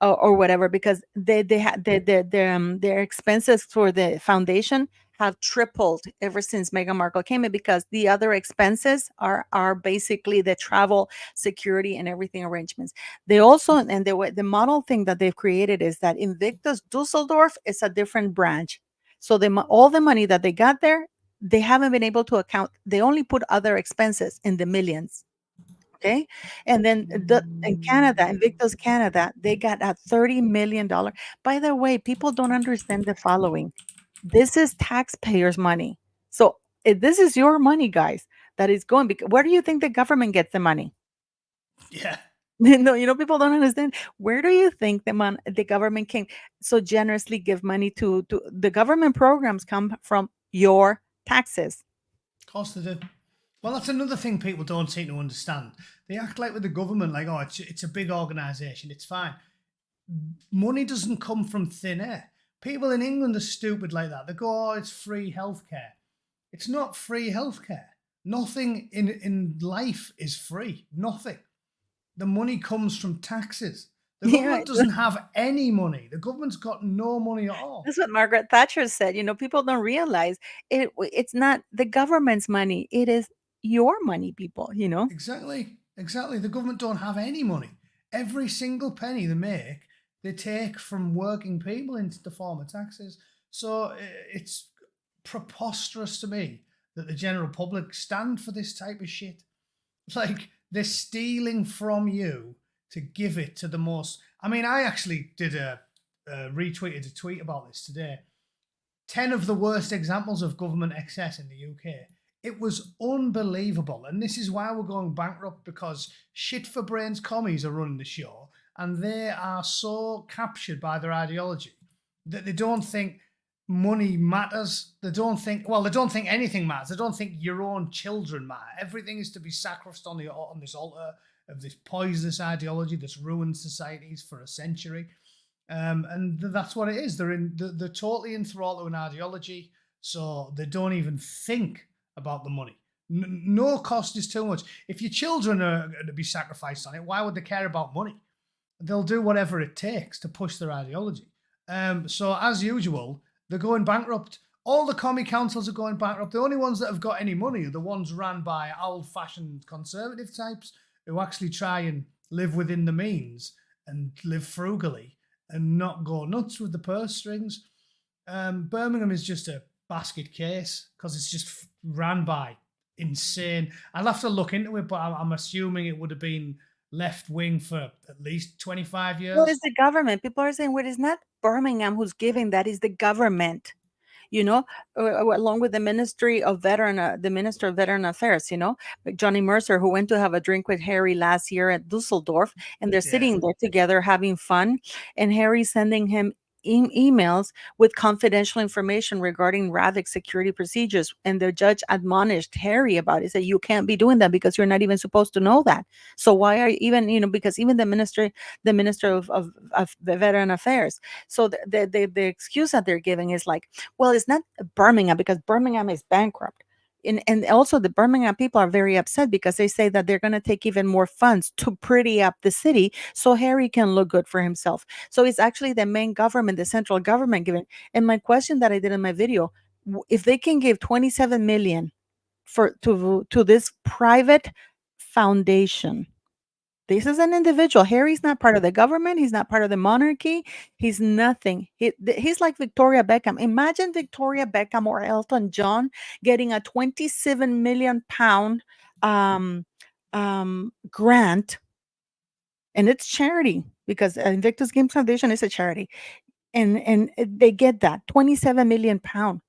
or whatever, because they had their expenses for the foundation have tripled ever since Meghan Markle came in because the other expenses are basically the travel, security, and everything arrangements. They also and the model thing that they've created is that Invictus Dusseldorf is a different branch. So all the money that they got there, they haven't been able to account. They only put other expenses in the millions. Okay. And then in Canada, Invictus Canada, they got a $30 million. By the way, people don't understand the following. This is taxpayers' money. So this is your money, guys, that is going. Because where do you think the government gets the money? yeah, No, people don't understand. Where do you think the government can so generously give money to the government programs come from your taxes? of course they do. Well, that's another thing people don't seem to understand. They act like with the government, like, oh, it's a big organisation, it's fine. Money doesn't come from thin air. People in England are stupid like that. They go, oh, it's free healthcare. It's not free healthcare. Nothing in life is free. Nothing. The money comes from taxes. The Yeah, government doesn't have any money. The government's got no money at all. that's what Margaret Thatcher said. People don't realize it's not the government's money. It is your money, people. Exactly. Exactly. The government don't have any money. Every single penny they make, they take from working people into the form of taxes. So it's preposterous to me that the general public stand for this type of shit. Like they're stealing from you to give it to the most. I mean, I actually did retweeted a tweet about this today. 10 of the worst examples of government excess in the UK. It was unbelievable. And this is why we're going bankrupt, because shit for brains commies are running the show, and they are so captured by their ideology that they don't think money matters. They don't think anything matters. They don't think your own children matter. Everything is to be sacrificed on this altar of this poisonous ideology that's ruined societies for a century. And that's what it is. They're totally enthralled to an ideology, so they don't even think about the money. No cost is too much. If your children are going to be sacrificed on it, why would they care about money? They'll do whatever it takes to push their ideology. So as usual, they're going bankrupt. All the commie councils are going bankrupt. The only ones that have got any money are the ones ran by old-fashioned conservative types who actually try and live within the means and live frugally and not go nuts with the purse strings. Birmingham is just a basket case because it's just ran by insane. I'll have to look into it, but I'm assuming it would have been left wing for at least 25 years. What is the government? People are saying, well, it's not Birmingham who's giving that, is the government. Along with the Minister of Veteran Affairs, like Johnny Mercer, who went to have a drink with Harry last year at Dusseldorf, and they're sitting there together having fun, and Harry sending him emails with confidential information regarding Ravik's security procedures, and the judge admonished Harry about it. Said, you can't be doing that because you're not even supposed to know that. So why are you even, because even the minister of the Veteran Affairs. So the excuse that they're giving is like, well, it's not Birmingham because Birmingham is bankrupt. And also the Birmingham people are very upset because they say that they're going to take even more funds to pretty up the city so Harry can look good for himself. So it's actually the main government, the central government giving. And my question that I did in my video, if they can give 27 million to this private foundation. This is an individual. Harry's not part of the government. He's not part of the monarchy. He's nothing. He's like Victoria Beckham. Imagine Victoria Beckham or Elton John getting a 27 million pound grant, and it's charity because Invictus Games Foundation is a charity, and they get that 27 million pound.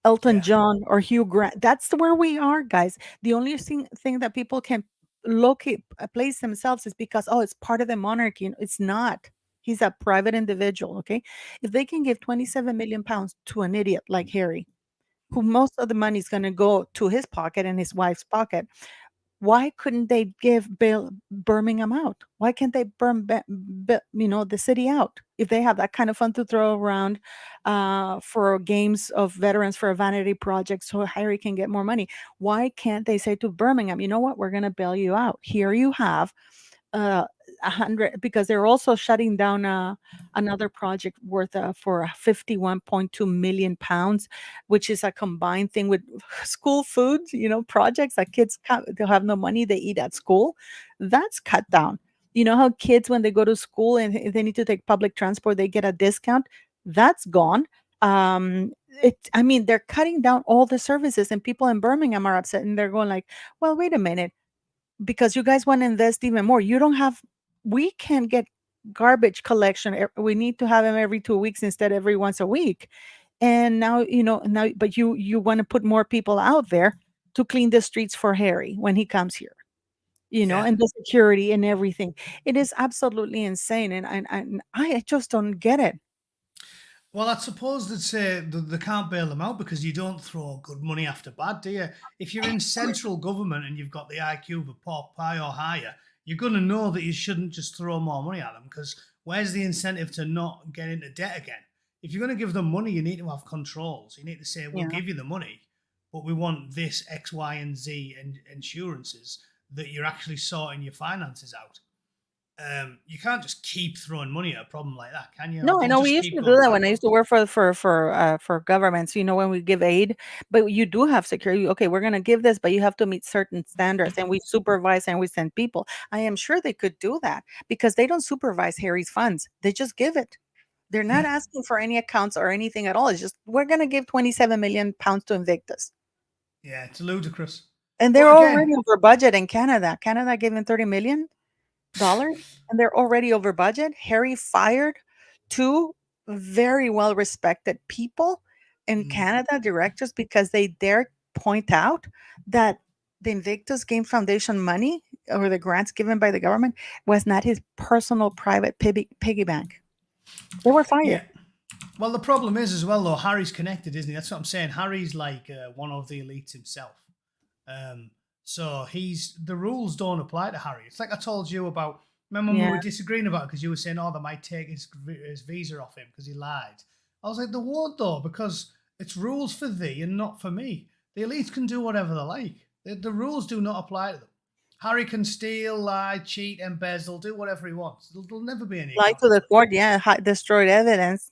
Elton John or Hugh Grant. That's where we are, guys. The only thing that people can locate place themselves is because, oh, it's part of the monarchy. It's not. He's a private individual. Okay, if they can give 27 million pounds to an idiot like Harry, who most of the money is going to go to his pocket and his wife's pocket, why couldn't they give Birmingham out? Why can't they burn the city out if they have that kind of fun to throw around for games of veterans for a vanity project so Harry can get more money? Why can't they say to Birmingham, you know what, we're going to bail you out. Here you have 100, because they're also shutting down another project worth for 51.2 million pounds, which is a combined thing with school foods, projects that kids they have no money, they eat at school. That's cut down. You know how kids, when they go to school and they need to take public transport, they get a discount. That's gone. They're cutting down all the services, and people in Birmingham are upset, and they're going like, well, wait a minute, because you guys want to invest even more. We can get garbage collection. We need to have them every 2 weeks instead every once a week. And now, but you want to put more people out there to clean the streets for Harry when he comes here, and the security and everything. It is absolutely insane. And I just don't get it. Well, I suppose they'd say they can't bail them out because you don't throw good money after bad, do you? If you're in central government and you've got the IQ of a pork pie or higher, you're going to know that you shouldn't just throw more money at them, because where's the incentive to not get into debt again? If you're going to give them money, you need to have controls. You need to say, we'll give you the money, but we want this X, Y, and Z and insurances that you're actually sorting your finances out. You can't just keep throwing money at a problem like that, can you? No, I know we used to do that when I used to work for governments. When we give aid, but you do have security. Okay, we're going to give this, but you have to meet certain standards, and we supervise and we send people. I am sure they could do that because they don't supervise Harry's funds; they just give it. They're not asking for any accounts or anything at all. It's just, we're going to give 27 million pounds to Invictus. Yeah, it's ludicrous. And they're already over budget in Canada. Canada giving $30 million. And they're already over budget. Harry fired 2 very well respected people in Canada, directors, because they dared point out that the Invictus Game Foundation money or the grants given by the government was not his personal private piggy bank. They were fired. Yeah. Well, the problem is as well, though, Harry's connected, isn't he? That's what I'm saying. Harry's like one of the elites himself. Um, so the rules don't apply to Harry. It's like I told you about. Remember when we Yeah. were disagreeing about it because you were saying, "Oh, they might take his visa off him because he lied." I was like, "They won't though, because it's rules for thee and not for me. The elites can do whatever they like. The rules do not apply to them. Harry can steal, lie, cheat, embezzle, do whatever he wants. There'll never be any Lied to the accountability. court, yeah, destroyed evidence.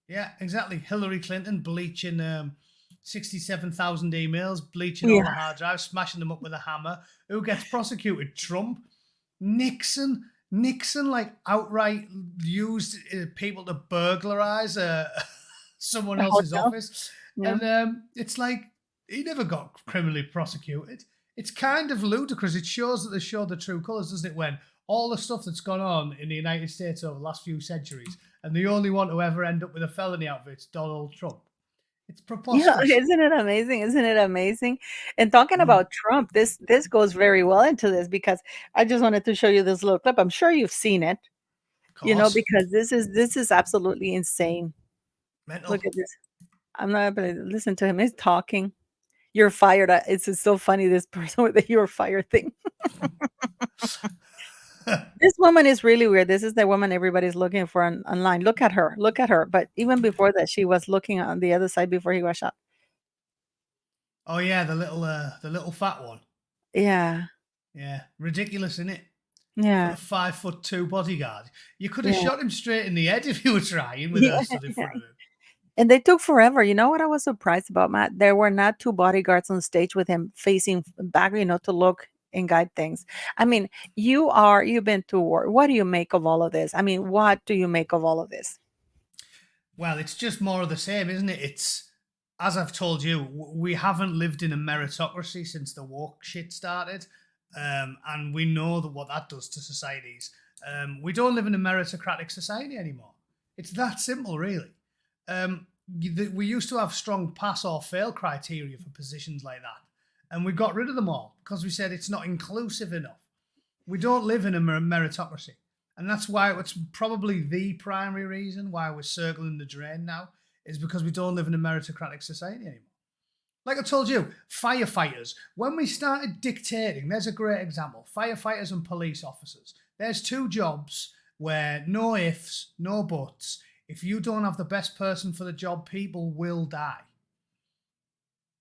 Yeah, exactly. Hillary Clinton bleaching 67,000 emails, bleaching all Yeah. the hard drives, smashing them up with a hammer. Who gets prosecuted? Trump. Nixon. Nixon, like, outright used people to burglarize someone A else's hotel. office. Yeah. And it's like, he never got criminally prosecuted. It's kind of ludicrous. It shows that they show the true colours, doesn't it? When all the stuff that's gone on in the United States over the last few centuries, and the only one to ever end up with a felony outfit's Donald Trump. It's Yeah, preposterous. isn't it amazing? Isn't it amazing? And talking Mm, about Trump, this goes very well into this because I just wanted to show you this little clip. I'm sure you've seen it, of course. because this is absolutely insane. Mental. Look at this. I'm not able to listen to him. He's talking. You're fired. It's just so funny, this person with the "you're fired" thing. This woman is really weird. This is the woman everybody's looking for online. Look at her. Look at her. But even before that, she was looking on the other side before he was shot. Oh yeah, the little fat one. Yeah. Yeah, ridiculous, isn't it? For Yeah. the 5'2" bodyguard, you could have Yeah. shot him straight in the head if you were trying with Yeah. her stood in front of him. And they took forever. You know what I was surprised about, Matt? There were not two bodyguards on stage with him facing back, to look and guide things. I mean, you've been to war. What do you make of all of this? I mean, what do you make of all of this? Well, it's just more of the same, isn't it? It's, as I've told you, we haven't lived in a meritocracy since the woke shit started, and we know that what that does to societies. We don't live in a meritocratic society anymore. It's that simple, really. We used to have strong pass or fail criteria for positions like that, and we got rid of them all because we said it's not inclusive enough. We don't live in a meritocracy. And that's why it's probably the primary reason why we're circling the drain now, is because we don't live in a meritocratic society anymore. Like I told you, firefighters, when we started dictating, there's a great example, firefighters and police officers. There's two jobs where no ifs, no buts. If you don't have the best person for the job, people will die.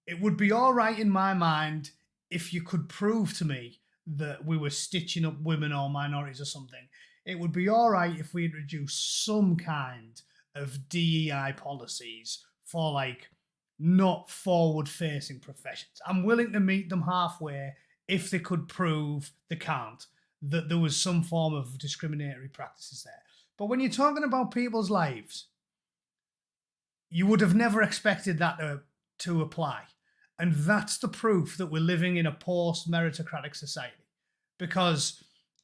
It would be all right in my mind if you could prove to me that we were stitching up women or minorities or something. It would be all right if we introduced some kind of DEI policies for, like, not forward facing professions. I'm willing to meet them halfway if they could prove they can't, that there was some form of discriminatory practices there. But when you're talking about people's lives, you would have never expected that to apply. And that's the proof that we're living in a post meritocratic society. Because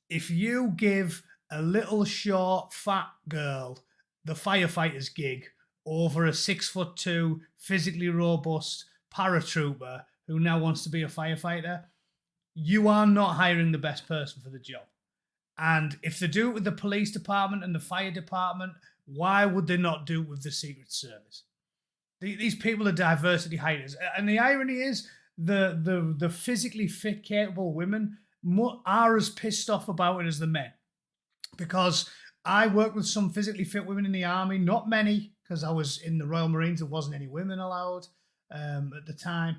if you give a little short fat girl the firefighter's gig over a 6'2" physically robust paratrooper who now wants to be a firefighter, you are not hiring the best person for the job. And if they do it with the police department and the fire department, why would they not do it with the Secret Service? These people are diversity hires. And the irony is the physically fit, capable women are as pissed off about it as the men. Because I worked with some physically fit women in the army, not many, because I was in the Royal Marines. There wasn't any women allowed at the time.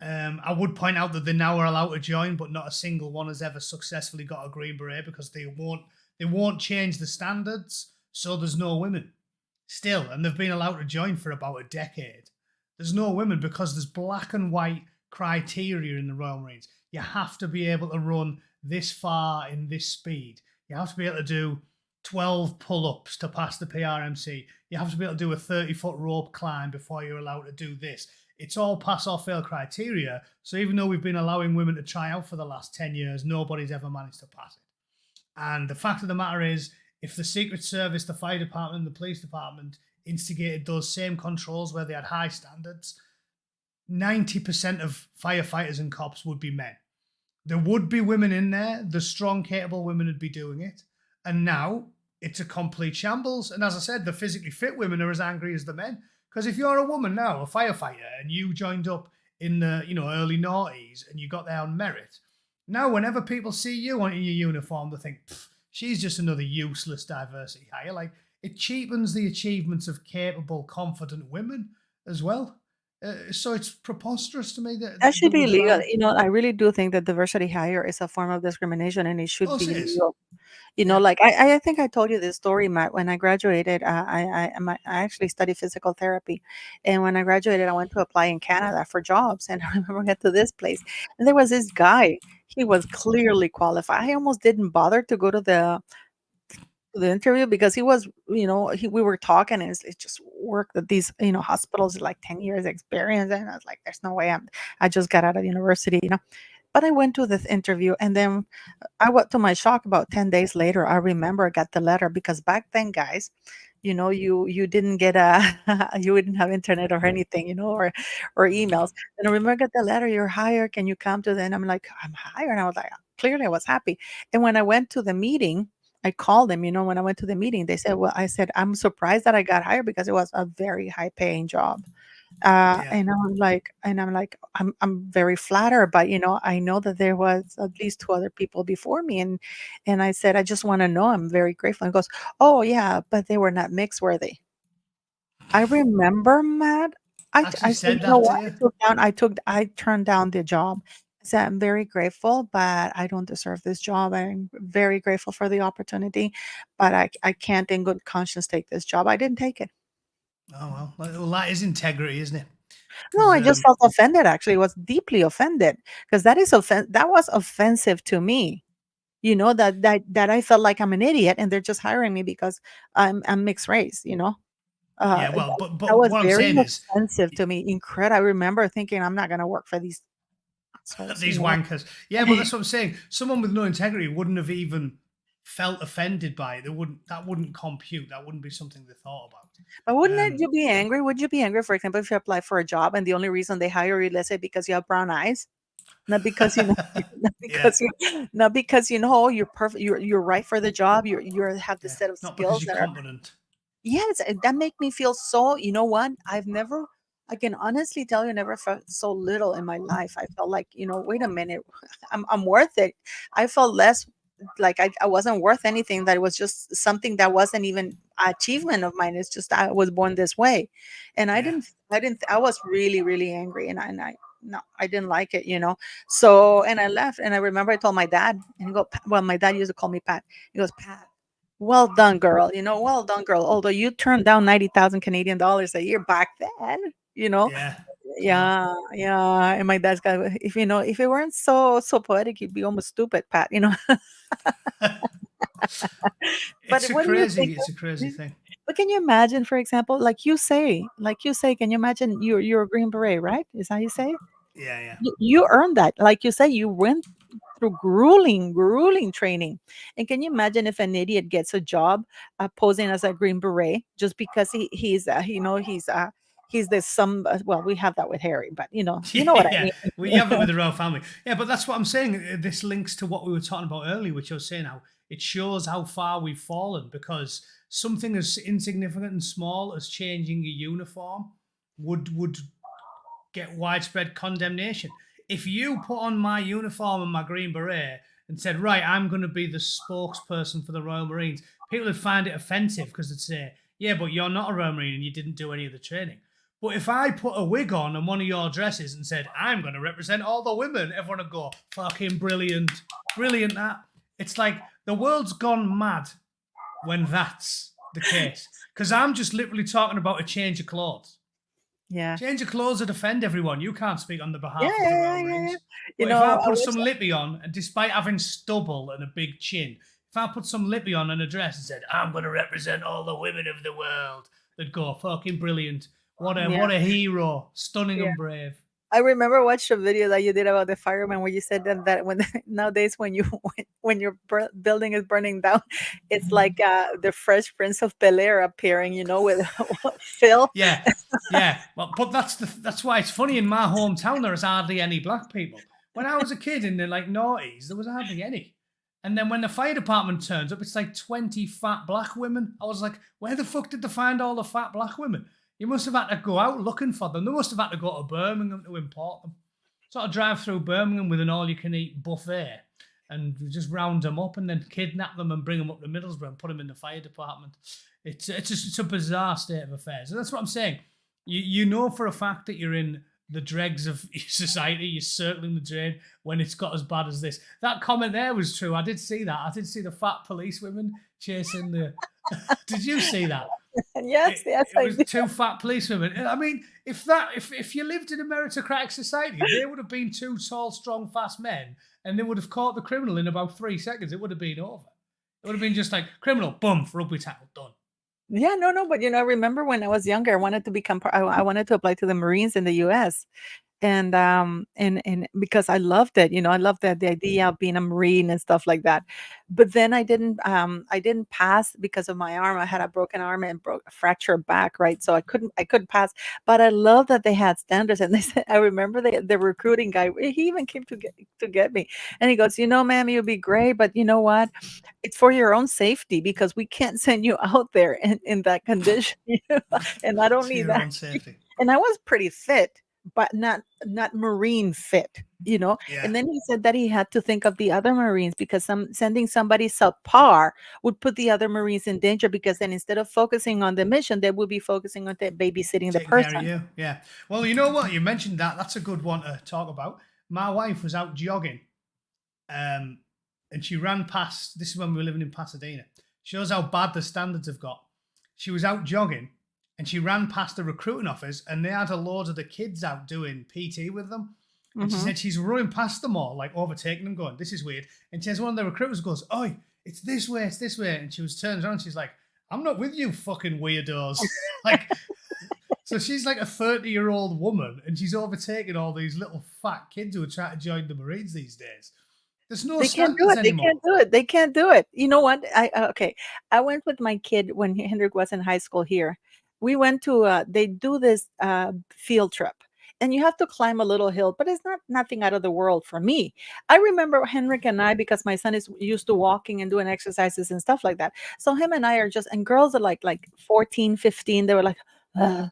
I would point out that they now are allowed to join, but not a single one has ever successfully got a Green Beret because they won't change the standards, so there's no women still, and they've been allowed to join for about a decade. There's no women because there's black and white criteria in the Royal Marines. You have to be able to run this far in this speed. You have to be able to do 12 pull-ups to pass the PRMC. You have to be able to do a 30-foot rope climb before you're allowed to do this. It's all pass or fail criteria. So even though we've been allowing women to try out for the last 10 years, nobody's ever managed to pass it. And the fact of the matter is, if the Secret Service, the fire department, the police department instigated those same controls where they had high standards, 90% of firefighters and cops would be men. There would be women in there. The strong, capable women would be doing it. And now it's a complete shambles. And as I said, the physically fit women are as angry as the men. Because if you're a woman now, a firefighter, and you joined up in the early noughties and you got there on merit, now whenever people see you in your uniform, they think, she's just another useless diversity hire. Like, it cheapens the achievements of capable, confident women as well. So it's preposterous to me that That they should be would legal. allow. I really do think that diversity hire is a form of discrimination and it Of should course be it is. legal. Yeah. Like I think I told you this story, Matt. When I graduated, I actually studied physical therapy, and when I graduated, I went to apply in Canada for jobs. And I remember I got to this place, and there was this guy. He was clearly qualified. I almost didn't bother to go to the interview because he was, we were talking, and it just worked at these, hospitals, like 10 years experience, and I was like, there's no way I just got out of university. But I went to this interview, and then I went to my shock about 10 days later. I remember I got the letter because back then, guys, you didn't get a you didn't have internet or anything, or emails. And I remember I got the letter, you're hired. Can you come to the and I'm like, I'm hired. And I was like, clearly I was happy. And when I went to the meeting, I called them, when I went to the meeting, they said, well, I said, I'm surprised that I got hired because it was a very high paying job. Yeah. I'm very flattered, but I know that there was at least two other people before me, and I said, I just want to know. I'm very grateful. And he goes, oh yeah, but they were not mix worthy. I remember, Matt. Actually I said, said you know that to what? you. I turned down the job. I said, I'm very grateful, but I don't deserve this job. I'm very grateful for the opportunity, but I can't in good conscience take this job. I didn't take it. Oh well, that is integrity, isn't it? No, Because I just felt offended, actually. I was deeply offended because that was offensive to me. That I felt like I'm an idiot and they're just hiring me because I'm mixed race. yeah, well, That but was what I'm very saying is offensive to me. Incredible. I remember thinking I'm not gonna work for these assholes, these wankers. Yeah, but that's what I'm saying. Someone with no integrity wouldn't have even felt offended by it. They wouldn't. That wouldn't compute. That wouldn't be something they thought But about. wouldn't you be angry? Would you be angry, for example, if you apply for a job and the only reason they hire you, let's say, because you have brown eyes? Not because not Yeah, because you're perfect, you're right for the job, you have the yeah. set of Not because skills you're that are competent. yes, that make me feel so, you know what? I can honestly tell you, I never felt so little in my life. I felt like, wait a minute, I'm worth it. I felt less like I wasn't worth anything, that it was just something that wasn't even achievement of mine. It's just I was born this way. And Yeah. I was really, really angry, and I no, I didn't like it. So, and I left, and I remember I told my dad, and he go, well, my dad used to call me Pat. He goes, Pat, well done, girl. Well done, girl. Although you turned down 90,000 Canadian dollars a year back then, you know. Yeah. Yeah. Yeah, yeah. And my dad's got, if it weren't so poetic, you'd be almost stupid, Pat. But what do you think? It's a crazy thing. But can you imagine, for example, like you say, can you imagine you're a Green Beret, right? Is that how you say it? Yeah, yeah. You earned that. Like you say, you went through grueling training. And can you imagine if an idiot gets a job posing as a Green Beret just because he's this some well, we have that with Harry, but you know Yeah, what I yeah. mean. Well, you have it with the royal family. Yeah, but that's what I'm saying. This links to what we were talking about earlier, which I was saying how it shows how far we've fallen because something as insignificant and small as changing a uniform would get widespread condemnation. If you put on my uniform and my green beret and said, right, I'm going to be the spokesperson for the Royal Marines, people would find it offensive because they'd say, yeah, but you're not a Royal Marine and you didn't do any of the training. But if I put a wig on and one of your dresses and said, I'm going to represent all the women, everyone would go, fucking brilliant. Brilliant that. It's like the world's gone mad when that's the case. Because I'm just literally talking about a change of clothes. Yeah. Change of clothes to defend everyone. You can't speak on the Yeah, behalf of the yeah, Royal yeah, yeah. Marines. You But if I know, I put wish some lippy on, and despite having stubble and a big chin, if I put some lippy on and a dress and said, I'm going to represent all the women of the world, they'd go, fucking brilliant. What yeah. a hero. Stunning Yeah. and brave. I remember watching a video that you did about the fireman where you said that when nowadays when you when your building is burning down, it's like the Fresh Prince of Bel-Air appearing, with Phil. Yeah, yeah. Well, but that's why it's funny. In my hometown, there is hardly any black people. When I was a kid in the like noughties, there was hardly any. And then when the fire department turns up, it's like 20 fat black women. I was like, where the fuck did they find all the fat black women? You must have had to go out looking for them. They must have had to go to Birmingham to import them. Sort of drive through Birmingham with an all-you-can-eat buffet and just round them up and then kidnap them and bring them up to Middlesbrough and put them in the fire department. It's a bizarre state of affairs. And that's what I'm saying. You know for a fact that you're in the dregs of society, you're circling the drain when it's got as bad as this. That comment there was true. I did see that. I did see the fat police women chasing the... Did you see that? Yes, It I was did. two fat policewomen. I mean, if you lived in a meritocratic society, they would have been two tall, strong, fast men, and they would have caught the criminal in about 3 seconds. It would have been over. It would have been just like criminal, boom, rugby tackle, done. Yeah, no, but I remember when I was younger, I wanted to become I wanted to apply to the Marines in the US. And because I loved it, I loved the idea of being a Marine and stuff like that. But then I didn't pass because of my arm. I had a broken arm and broke a fractured back, right? So I couldn't pass. But I love that they had standards. And they said, I remember the recruiting guy, he even came to get me. And he goes, ma'am, you'll be great, but you know what? It's for your own safety because we can't send you out there in that condition. And not It's for only your that, own safety. and I was pretty fit, but not Marine fit. Yeah. And then he said that he had to think of the other Marines because sending somebody subpar would put the other Marines in danger because then instead of focusing on the mission, they would be focusing on babysitting the Taking care of person. you. Yeah. Well, you know what? You mentioned that. That's a good one to talk about. My wife was out jogging, and she ran past. This is when we were living in Pasadena. Shows how bad the standards have got. She was out jogging, and she ran past the recruiting office, and they had a load of the kids out doing PT with them. And she Mhm. said she's running past them all, like overtaking them, going, "This is weird." And she has one of the recruiters goes, "Oi, it's this way, it's this way." And she was turned around, she's like, "I'm not with you, fucking weirdos." Like, so she's like a 30-year-old woman, and she's overtaking all these little fat kids who are trying to join the Marines these days. There's no They can't do standards it. They anymore. can't do it. They can't do it. You know what? Okay. I went with my kid when Hendrik was in high school here. We went to they do this field trip. And you have to climb a little hill, but it's not nothing out of the world for me. I remember Henrik and I, because my son is used to walking and doing exercises and stuff like that. So him and I are just, and girls are like 14, 15. They were like, uh,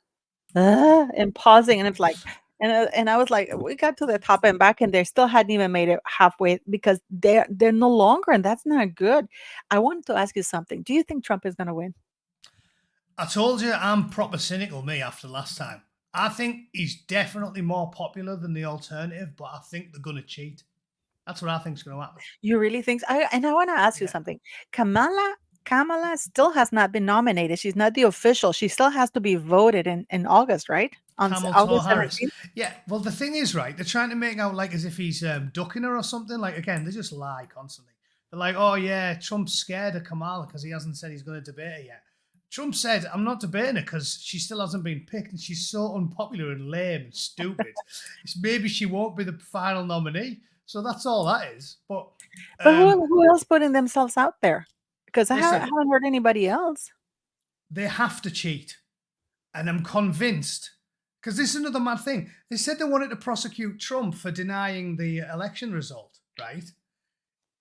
and pausing, and it's like, and I was like, we got to the top and back, and they still hadn't even made it halfway because they're no longer, and that's not good. I wanted to ask you something. Do you think Trump is going to win? I told you I'm proper cynical, me, after last time. I think he's definitely more popular than the alternative, but I think they're going to cheat. That's what I think's going to happen. You really think so? And I want to ask you Yeah. something. Kamala still has not been nominated. She's not the official. She still has to be voted in August, right? On Hamilton August Harris. 17th. Yeah, well, the thing is, right, they're trying to make out like as if he's ducking her or something. Like, again, they just lie constantly. They're like, oh, yeah, Trump's scared of Kamala because he hasn't said he's going to debate her yet. Trump said, I'm not debating her because she still hasn't been picked and she's so unpopular and lame and stupid. Maybe she won't be the final nominee. So that's all that is. But Who else putting themselves out there? Because I listen, haven't heard anybody else. they have to cheat. And I'm convinced, because this is another mad thing. They said they wanted to prosecute Trump for denying the election result, right?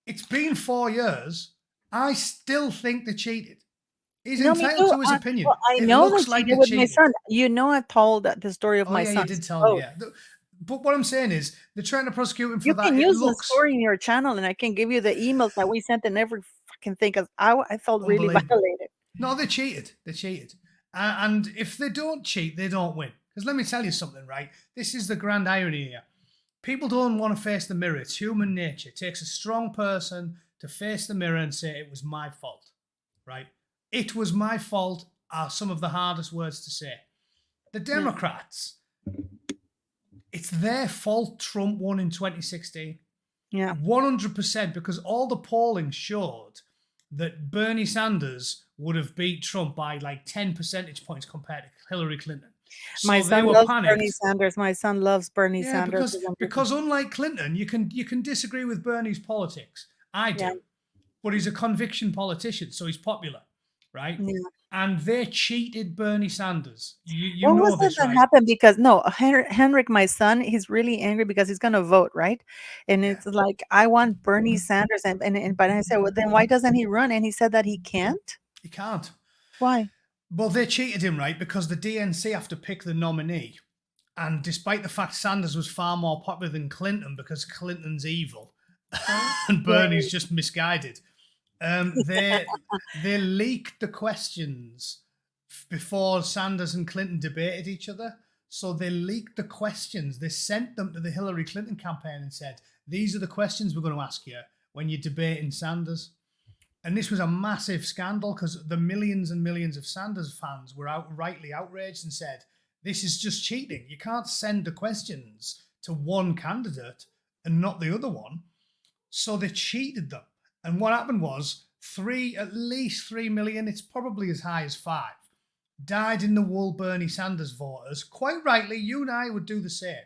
It's been 4 years. I still think they cheated. He's No, me entitled too. to his opinion. Well, I It know looks that like she they did with my cheated. son. I've told the story of Oh, my yeah, you son's did tell me, vote. yeah. But what I'm saying is, they're trying to prosecute him for You that. can It use the looks story in your channel, and I can give you the emails that we sent and every fucking thing. Because I felt really unbelievable. violated. No, they cheated. They cheated. And if they don't cheat, they don't win. Because let me tell you something, right? This is the grand irony here. People don't want to face the mirror. It's human nature. It takes a strong person to face the mirror and say, it was my fault, right? It was my fault are some of the hardest words to say. The Democrats, it's their fault Trump won in 2016. Yeah. 100%, because all the polling showed that Bernie Sanders would have beat Trump by like 10 percentage points compared to Hillary Clinton. My So they son were loves Bernie panicked. Sanders. My son loves Bernie Yeah, Sanders. because unlike Clinton, you can disagree with Bernie's politics. I Yeah, do, but he's a conviction politician, so he's popular, right? yeah. And they cheated Bernie Sanders. You What was know it this, that right? happened? Because no, Henrik, my son, he's really angry because he's gonna vote, right? And Yeah, it's like I want Bernie Sanders, and but I said, well, then why doesn't he run? And he said that he can't. he can't. Why? Well, they cheated him, right? Because the DNC have to pick the nominee. And despite the fact Sanders was far more popular than Clinton because Clinton's evil and Yeah. Bernie's just misguided, they leaked the questions before Sanders and Clinton debated each other. So they leaked the questions. They sent them to the Hillary Clinton campaign and said, "These are the questions we're going to ask you when you're debating Sanders." And this was a massive scandal because the millions and millions of Sanders fans were outrightly outraged and said, "This is just cheating. You can't send the questions to one candidate and not the other one." So they cheated them. And what happened was at least 3 million, it's probably as high as 5, died in the wool Bernie Sanders voters. Quite rightly, you and I would do the same.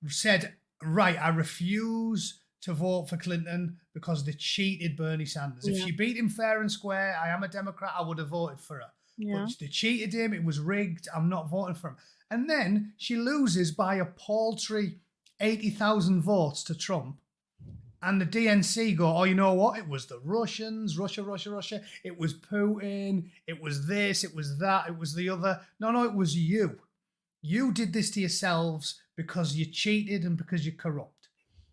Said, right, I refuse to vote for Clinton because they cheated Bernie Sanders. If Yeah. she beat him fair and square, I am a Democrat, I would have voted for her. Yeah. But they cheated him, it was rigged, I'm not voting for him. And then she loses by a paltry 80,000 votes to Trump. And the DNC go, oh, you know what? It was the Russians, Russia. It was Putin. It was this, it was that, it was the other. No, it was you. You did this to yourselves because you cheated and because you're corrupt.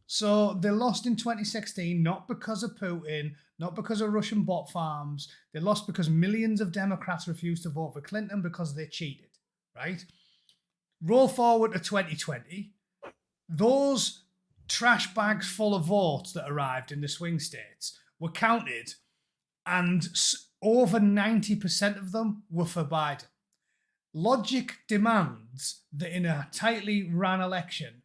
So they lost in 2016, not because of Putin, not because of Russian bot farms. They lost because millions of Democrats refused to vote for Clinton because they cheated, right? Roll forward to 2020. Those trash bags full of votes that arrived in the swing states were counted, and over 90% of them were for Biden. Logic demands that in a tightly ran election,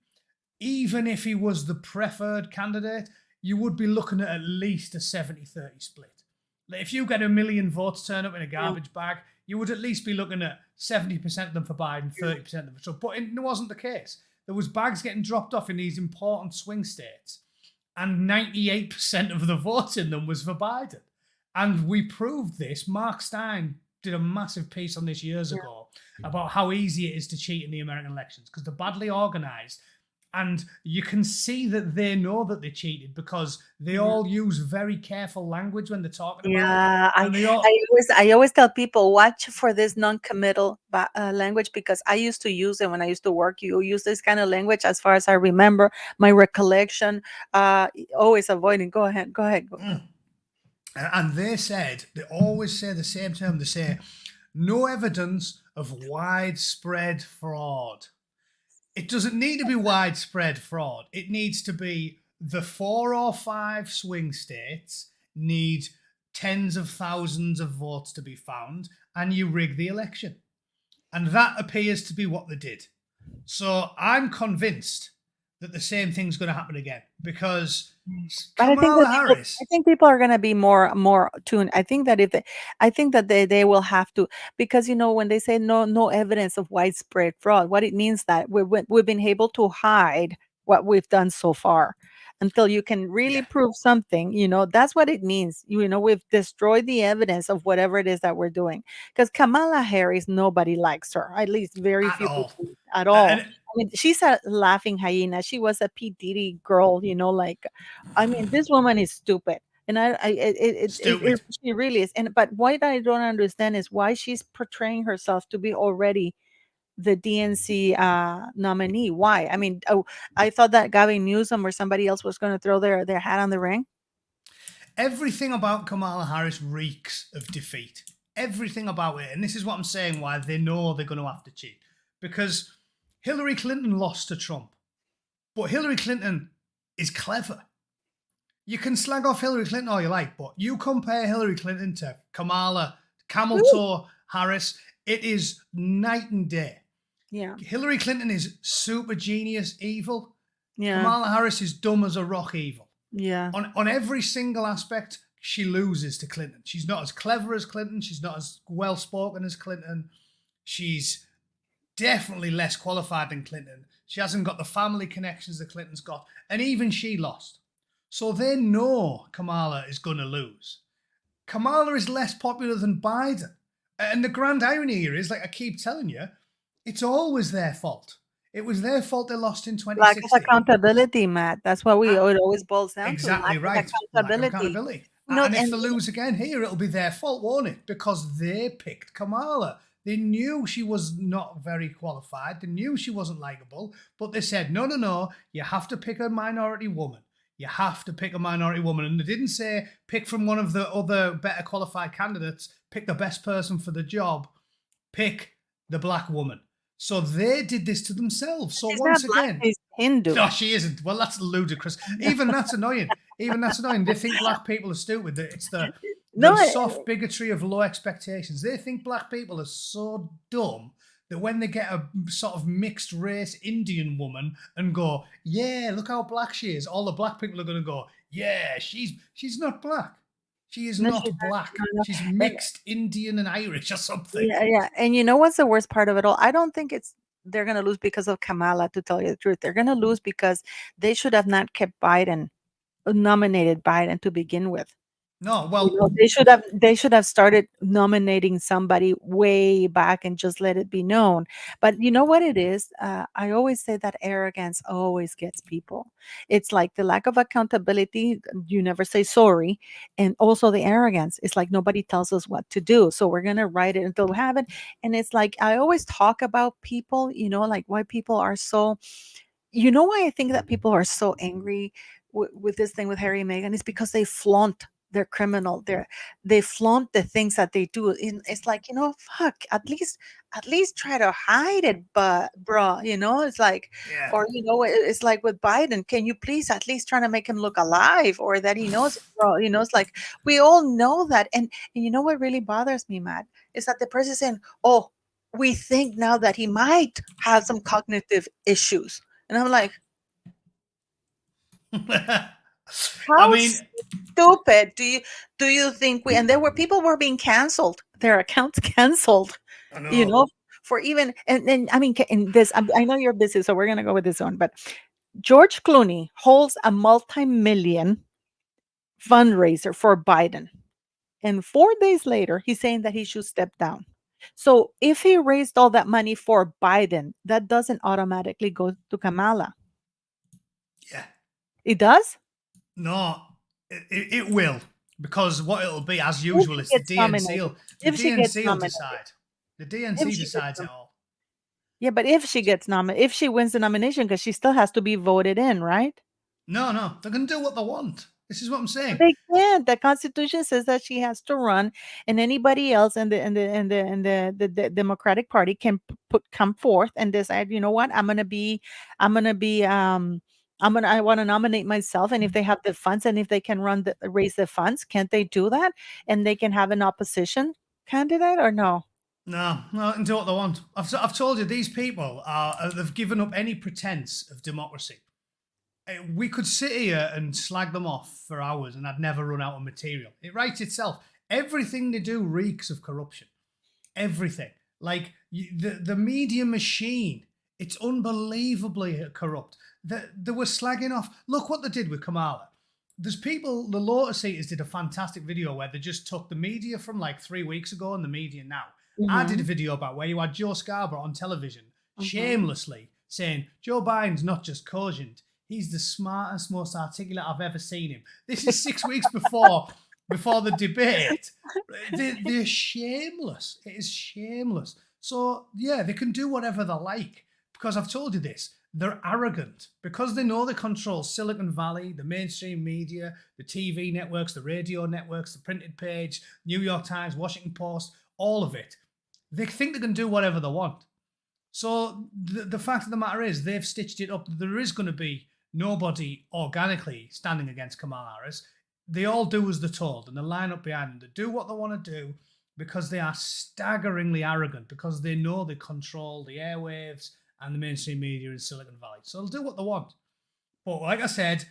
even if he was the preferred candidate, you would be looking at least a 70-30 split. Like if you get 1 million votes turn up in a garbage bag, you would at least be looking at 70% of them for Biden, 30% of them for Trump. But it wasn't the case. There was bags getting dropped off in these important swing states, and 98% of the votes in them was for Biden. And we proved this. Mark Stein did a massive piece on this years ago about how easy it is to cheat in the American elections because they're badly organized. And you can see that they know that they cheated because they all use very careful language when they're talking about it. Yeah, And I always tell people watch for this non-committal language because I used to use it when I used to work. You use this kind of language as far as I remember, my recollection. Always avoiding. Go ahead. And they always say the same term. They say, no evidence of widespread fraud. It doesn't need to be widespread fraud. It needs to be the 4 or 5 swing states need tens of thousands of votes to be found, and you rig the election. And that appears to be what they did. So I'm convinced that the same thing's going to happen again because But Kamala Harris. I think people are going to be more tuned. I think that I think that they will have to, because when they say no evidence of widespread fraud, what it means that we've been able to hide what we've done so far until you can really prove something. That's what it means. We've destroyed the evidence of whatever it is that we're doing. Because Kamala Harris, nobody likes her. At least very At few all. people at all. And I mean, she's a laughing hyena. She was a P. Diddy girl, like, I mean, this woman is stupid. And stupid. she really is. But what I don't understand is why she's portraying herself to be already the DNC nominee. Why? I mean, I thought that Gavin Newsom or somebody else was going to throw their hat on the ring. Everything about Kamala Harris reeks of defeat. Everything about it. And this is what I'm saying why they know they're going to have to cheat. Because Hillary Clinton lost to Trump. But Hillary Clinton is clever. You can slag off Hillary Clinton all you like, but you compare Hillary Clinton to Kamala, camel toe Harris, it is night and day. Yeah. Hillary Clinton is super genius evil. Yeah. Kamala Harris is dumb as a rock evil. Yeah. On every single aspect, she loses to Clinton. She's not as clever as Clinton. She's not as well spoken as Clinton. She's definitely less qualified than Clinton. She hasn't got the family connections that Clinton's got, and even she lost. So they know Kamala is going to lose. Kamala is less popular than Biden. And the grand irony here is, like I keep telling you, it's always their fault. It was their fault they lost in Lack of 2016. accountability, Matt. That's what Uh, it always boils down to. exactly Lack of right. Lack of accountability. accountability. No, And if and they lose again here, it'll be their fault, won't it? Because they picked Kamala. They knew she was not very qualified. They knew she wasn't likable, but they said, no, no, no, you have to pick a minority woman. You have to pick a minority woman. And they didn't say pick from one of the other better qualified candidates, pick the best person for the job, pick the black woman. So they did this to themselves. So she's not once black, again, she's Hindu. no, she isn't. Well, that's ludicrous. Even that's annoying. Even that's annoying. They think black people are stupid. It's the No, soft bigotry of low expectations. They think black people are so dumb that when they get a sort of mixed race Indian woman and go, yeah, look how black she is, all the black people are going to go, yeah, she's not black. She is no, not she's black. not. No. She's And mixed Indian and Irish or something. yeah. And you know what's the worst part of it all? I don't think they're gonna lose because of Kamala, to tell you the truth. They're gonna lose because they should have not kept Biden, nominated Biden to begin with. No, You well, know, they should have started nominating somebody way back and just let it be known. But you know what it is? I always say that arrogance always gets people. It's like the lack of accountability. You never say sorry, and also the arrogance. It's like nobody tells us what to do, so we're gonna write it until we have it. And it's like I always talk about people. You know, like why people are so. You know why I think that people are so angry with this thing with Harry and Meghan is because they flaunt their criminal. They flaunt the things that they do. It's like, you know, fuck. At least try to hide it, but bro, you know, it's like, yeah. or you know, it's like with Biden. Can you please at least try to make him look alive, or that he knows, bro? You know, it's like we all know that. And you know what really bothers me, Matt, is that the president saying, "Oh, we think now that he might have some cognitive issues." And I'm like, I how mean, stupid do you think we? And there were people were being canceled, their accounts canceled, I you know. know, for even and I mean, in this, I know you're busy, so we're gonna go with this one. But George Clooney holds a multi-million fundraiser for Biden, and 4 days later, he's saying that he should step down. So if he raised all that money for Biden, that doesn't automatically go to Kamala. Yeah. It does. No, it will, because what it'll be, as If usual, she it's the gets DNC. nominated. The If she gets DNC will nominated. decide. The If DNC she gets decides it nom all. Yeah, but if she gets nominated, if she wins the nomination, because she still has to be voted in, right? No, no, they're going to do what they want. This is what I'm saying. They can't. The Constitution says that she has to run, and anybody else in the Democratic Party can come forth and decide. You know what? I'm gonna be. I want to nominate myself, and if they have the funds, and if they can raise the funds, can't they do that? And they can have an opposition candidate, or no? No, no, they can do what they want. I've told you, these people they've given up any pretense of democracy. We could sit here and slag them off for hours and I'd never run out of material. It writes itself. Everything they do reeks of corruption. Everything. Like the media machine, it's unbelievably corrupt. They were slagging off. Look what they did with Kamala. There's people, the Lotus Eaters did a fantastic video where they just took the media from like 3 weeks ago and the media now. I did a video about where you had Joe Scarborough on television shamelessly saying Joe Biden's not just cogent, he's the smartest, most articulate I've ever seen him. This is 6 weeks before the debate. They're shameless. It is shameless. So yeah, they can do whatever they like, because I've told you this. They're arrogant because they know they control Silicon Valley, the mainstream media, the TV networks, the radio networks, the printed page, New York Times, Washington Post, all of it. They think they can do whatever they want. So the fact of the matter is they've stitched it up. There is going to be nobody organically standing against Kamala Harris. They all do as they're told, and they line up behind them. They do what they want to do because they are staggeringly arrogant, because they know they control the airwaves and the mainstream media in Silicon Valley. So they'll do what they want. But like I said,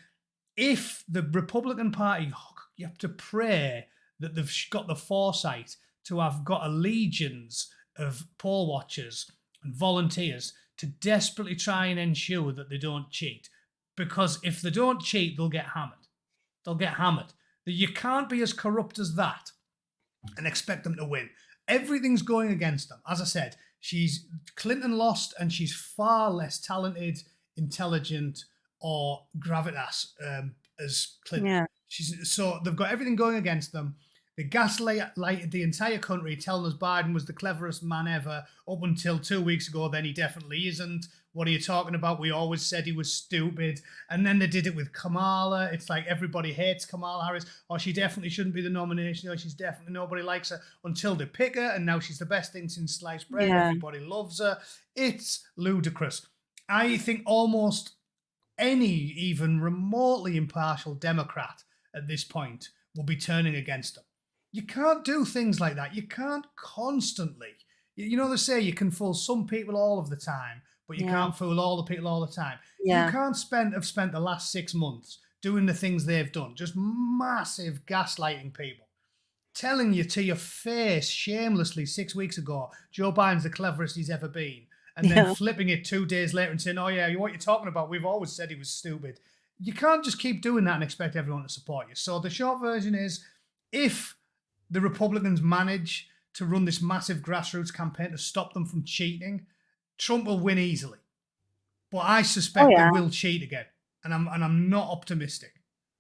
if the Republican Party, you have to pray that they've got the foresight to have got a legions of poll watchers and volunteers to desperately try and ensure that they don't cheat. Because if they don't cheat, they'll get hammered. They'll get hammered. You can't be as corrupt as that and expect them to win. Everything's going against them. As I said, Clinton lost, and she's far less talented, intelligent, or gravitas as Clinton. Yeah. So they've got everything going against them. They gaslighted the entire country, telling us Biden was the cleverest man ever up until 2 weeks ago. Then he definitely isn't. What are you talking about? We always said he was stupid. And then they did it with Kamala. It's like everybody hates Kamala Harris. Or she definitely shouldn't be the nomination. Or she's definitely, nobody likes her until they pick her. And now she's the best thing since sliced bread. Yeah. Everybody loves her. It's ludicrous. I think almost any even remotely impartial Democrat at this point will be turning against them. You can't do things like that. You can't constantly. You know, they say you can fool some people all of the time, but you can't fool all the people all the time. Yeah. You can't have spent the last 6 months doing the things they've done, just massive gaslighting people, telling you to your face shamelessly 6 weeks ago, Joe Biden's the cleverest he's ever been, and then flipping it 2 days later and saying, oh yeah, what you're talking about, we've always said he was stupid. You can't just keep doing that and expect everyone to support you. So the short version is, if the Republicans manage to run this massive grassroots campaign to stop them from cheating, Trump will win easily. But I suspect they will cheat again, and I'm not optimistic.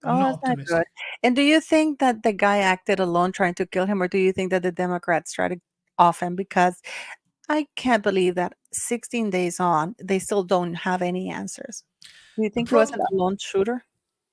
I'm not optimistic. Not good. And do you think that the guy acted alone trying to kill him, or do you think that the Democrats tried to off him? Because I can't believe that 16 days on, they still don't have any answers. Do you think he was a lone shooter?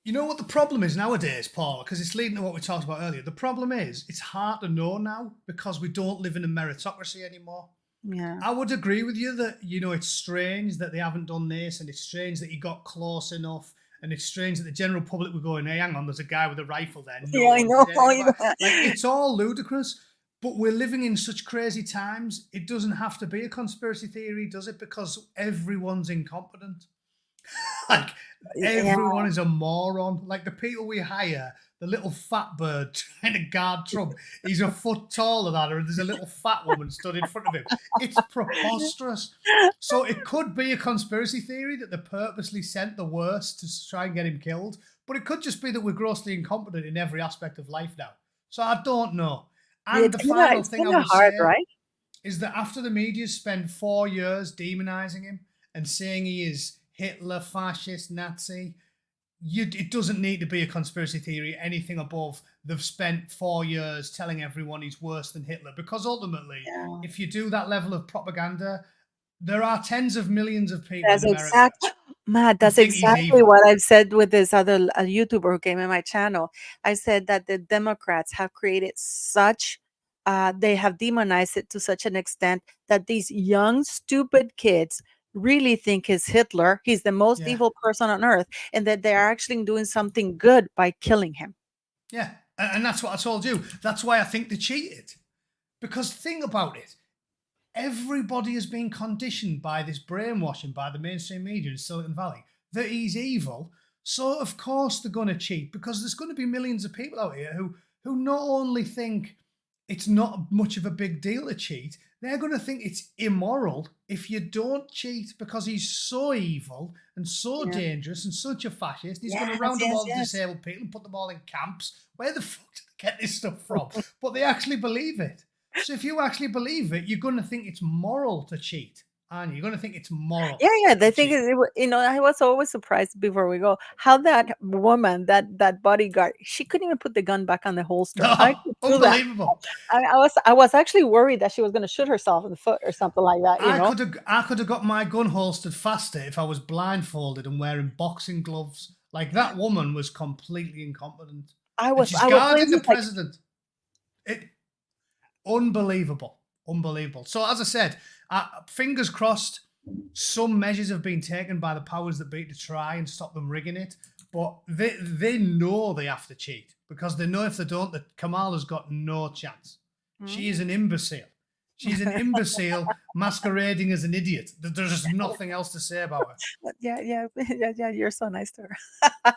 You know what the problem is nowadays, Paula, because it's leading to what we talked about earlier. The problem is it's hard to know now because we don't live in a meritocracy anymore. Yeah. I would agree with you that, you know, it's strange that they haven't done this, and it's strange that he got close enough, and it's strange that the general public were going, hey, hang on, there's a guy with a rifle there. No, I know. Like, it's all ludicrous, but we're living in such crazy times. It doesn't have to be a conspiracy theory, does it? Because everyone's incompetent. Like, everyone is a moron. Like, the people we hire, the little fat bird trying to guard Trump, he's a foot taller than her, and there's a little fat woman stood in front of him. It's preposterous. So it could be a conspiracy theory that they purposely sent the worst to try and get him killed, but it could just be that we're grossly incompetent in every aspect of life now. So I don't know. And the final thing I would say is that after the media spent 4 years demonizing him and saying he is Hitler, fascist, Nazi, it doesn't need to be a conspiracy theory, anything above. They've spent 4 years telling everyone he's worse than Hitler, because ultimately, if you do that level of propaganda, there are tens of millions of people in America. Matt, that's exactly what I've said with this other YouTuber who came in my channel. I said that the Democrats have created such, they have demonized it to such an extent that these young, stupid kids really think he's Hitler. He's the most evil person on earth, and that they're actually doing something good by killing him. Yeah, and that's what I told you. That's why I think they cheated. Because think about it. Everybody has been conditioned by this brainwashing by the mainstream media in Silicon Valley that he's evil. So of course they're going to cheat, because there's going to be millions of people out here who not only think it's not much of a big deal to cheat, they're going to think it's immoral if you don't cheat, because he's so evil and so dangerous and such a fascist. He's going to round up all the disabled people and put them all in camps. Where the fuck did they get this stuff from? But they actually believe it. So if you actually believe it, you're going to think it's moral to cheat, aren't you? You're going to think it's moral. Yeah. The thing is, you know, I was always surprised before we go how that woman, that bodyguard, she couldn't even put the gun back on the holster. Unbelievable. I was actually worried that she was going to shoot herself in the foot or something like that. I could have got my gun holstered faster if I was blindfolded and wearing boxing gloves. Like, that woman was completely incompetent. She's guarding the president. Unbelievable. So as I said, fingers crossed, some measures have been taken by the powers that be to try and stop them rigging it, but they know they have to cheat, because they know if they don't, that Kamala's got no chance. She is an imbecile. She's an imbecile masquerading as an idiot. There's just nothing else to say about her. Yeah, yeah, yeah. You're so nice to her.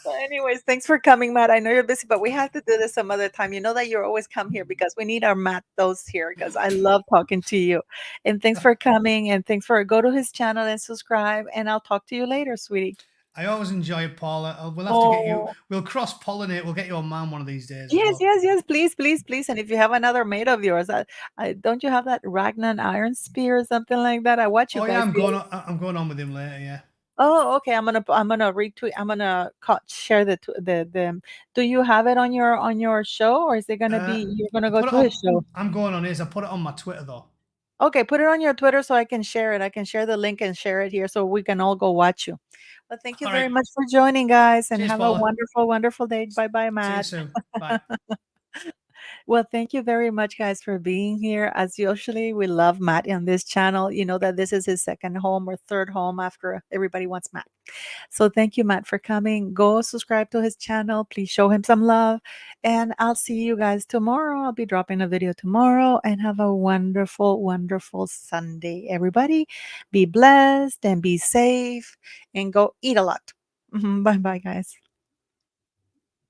Well, anyways, thanks for coming, Matt. I know you're busy, but we have to do this some other time. You know that you always come here because we need our Matt those here because I love talking to you. And thanks for coming. And thanks for go to his channel and subscribe. And I'll talk to you later, sweetie. I always enjoy it, Paula. We'll have to get you. Oh, We'll cross pollinate. We'll get you on man one of these days as yes, well. yes, yes. Please, please, please. And if you have another mate of yours, don't you have that Ragnar Iron Spear or something like that? I watch you Oh yeah, guys. I'm going on with him later. Yeah. Oh, okay. I'm gonna retweet. I'm gonna share the. Do you have it on your show, or is it gonna Uh, be you're gonna I go put it to his on. show? I'm going on his. I put it on my Twitter though. Okay, put it on your Twitter so I can share it. I can share the link and share it here so we can all go watch you. Well, thank you All very right. much for joining, guys, and Cheers, have a Paula. wonderful, wonderful day. Bye, bye, See you Matt. soon. Bye. Well, thank you very much, guys, for being here. As usually, we love Matt on this channel. You know that this is his second home or third home after everybody wants Matt. So thank you, Matt, for coming. Go subscribe to his channel. Please show him some love. And I'll see you guys tomorrow. I'll be dropping a video tomorrow. And have a wonderful, wonderful Sunday. Everybody, be blessed and be safe and go eat a lot. Bye bye, guys.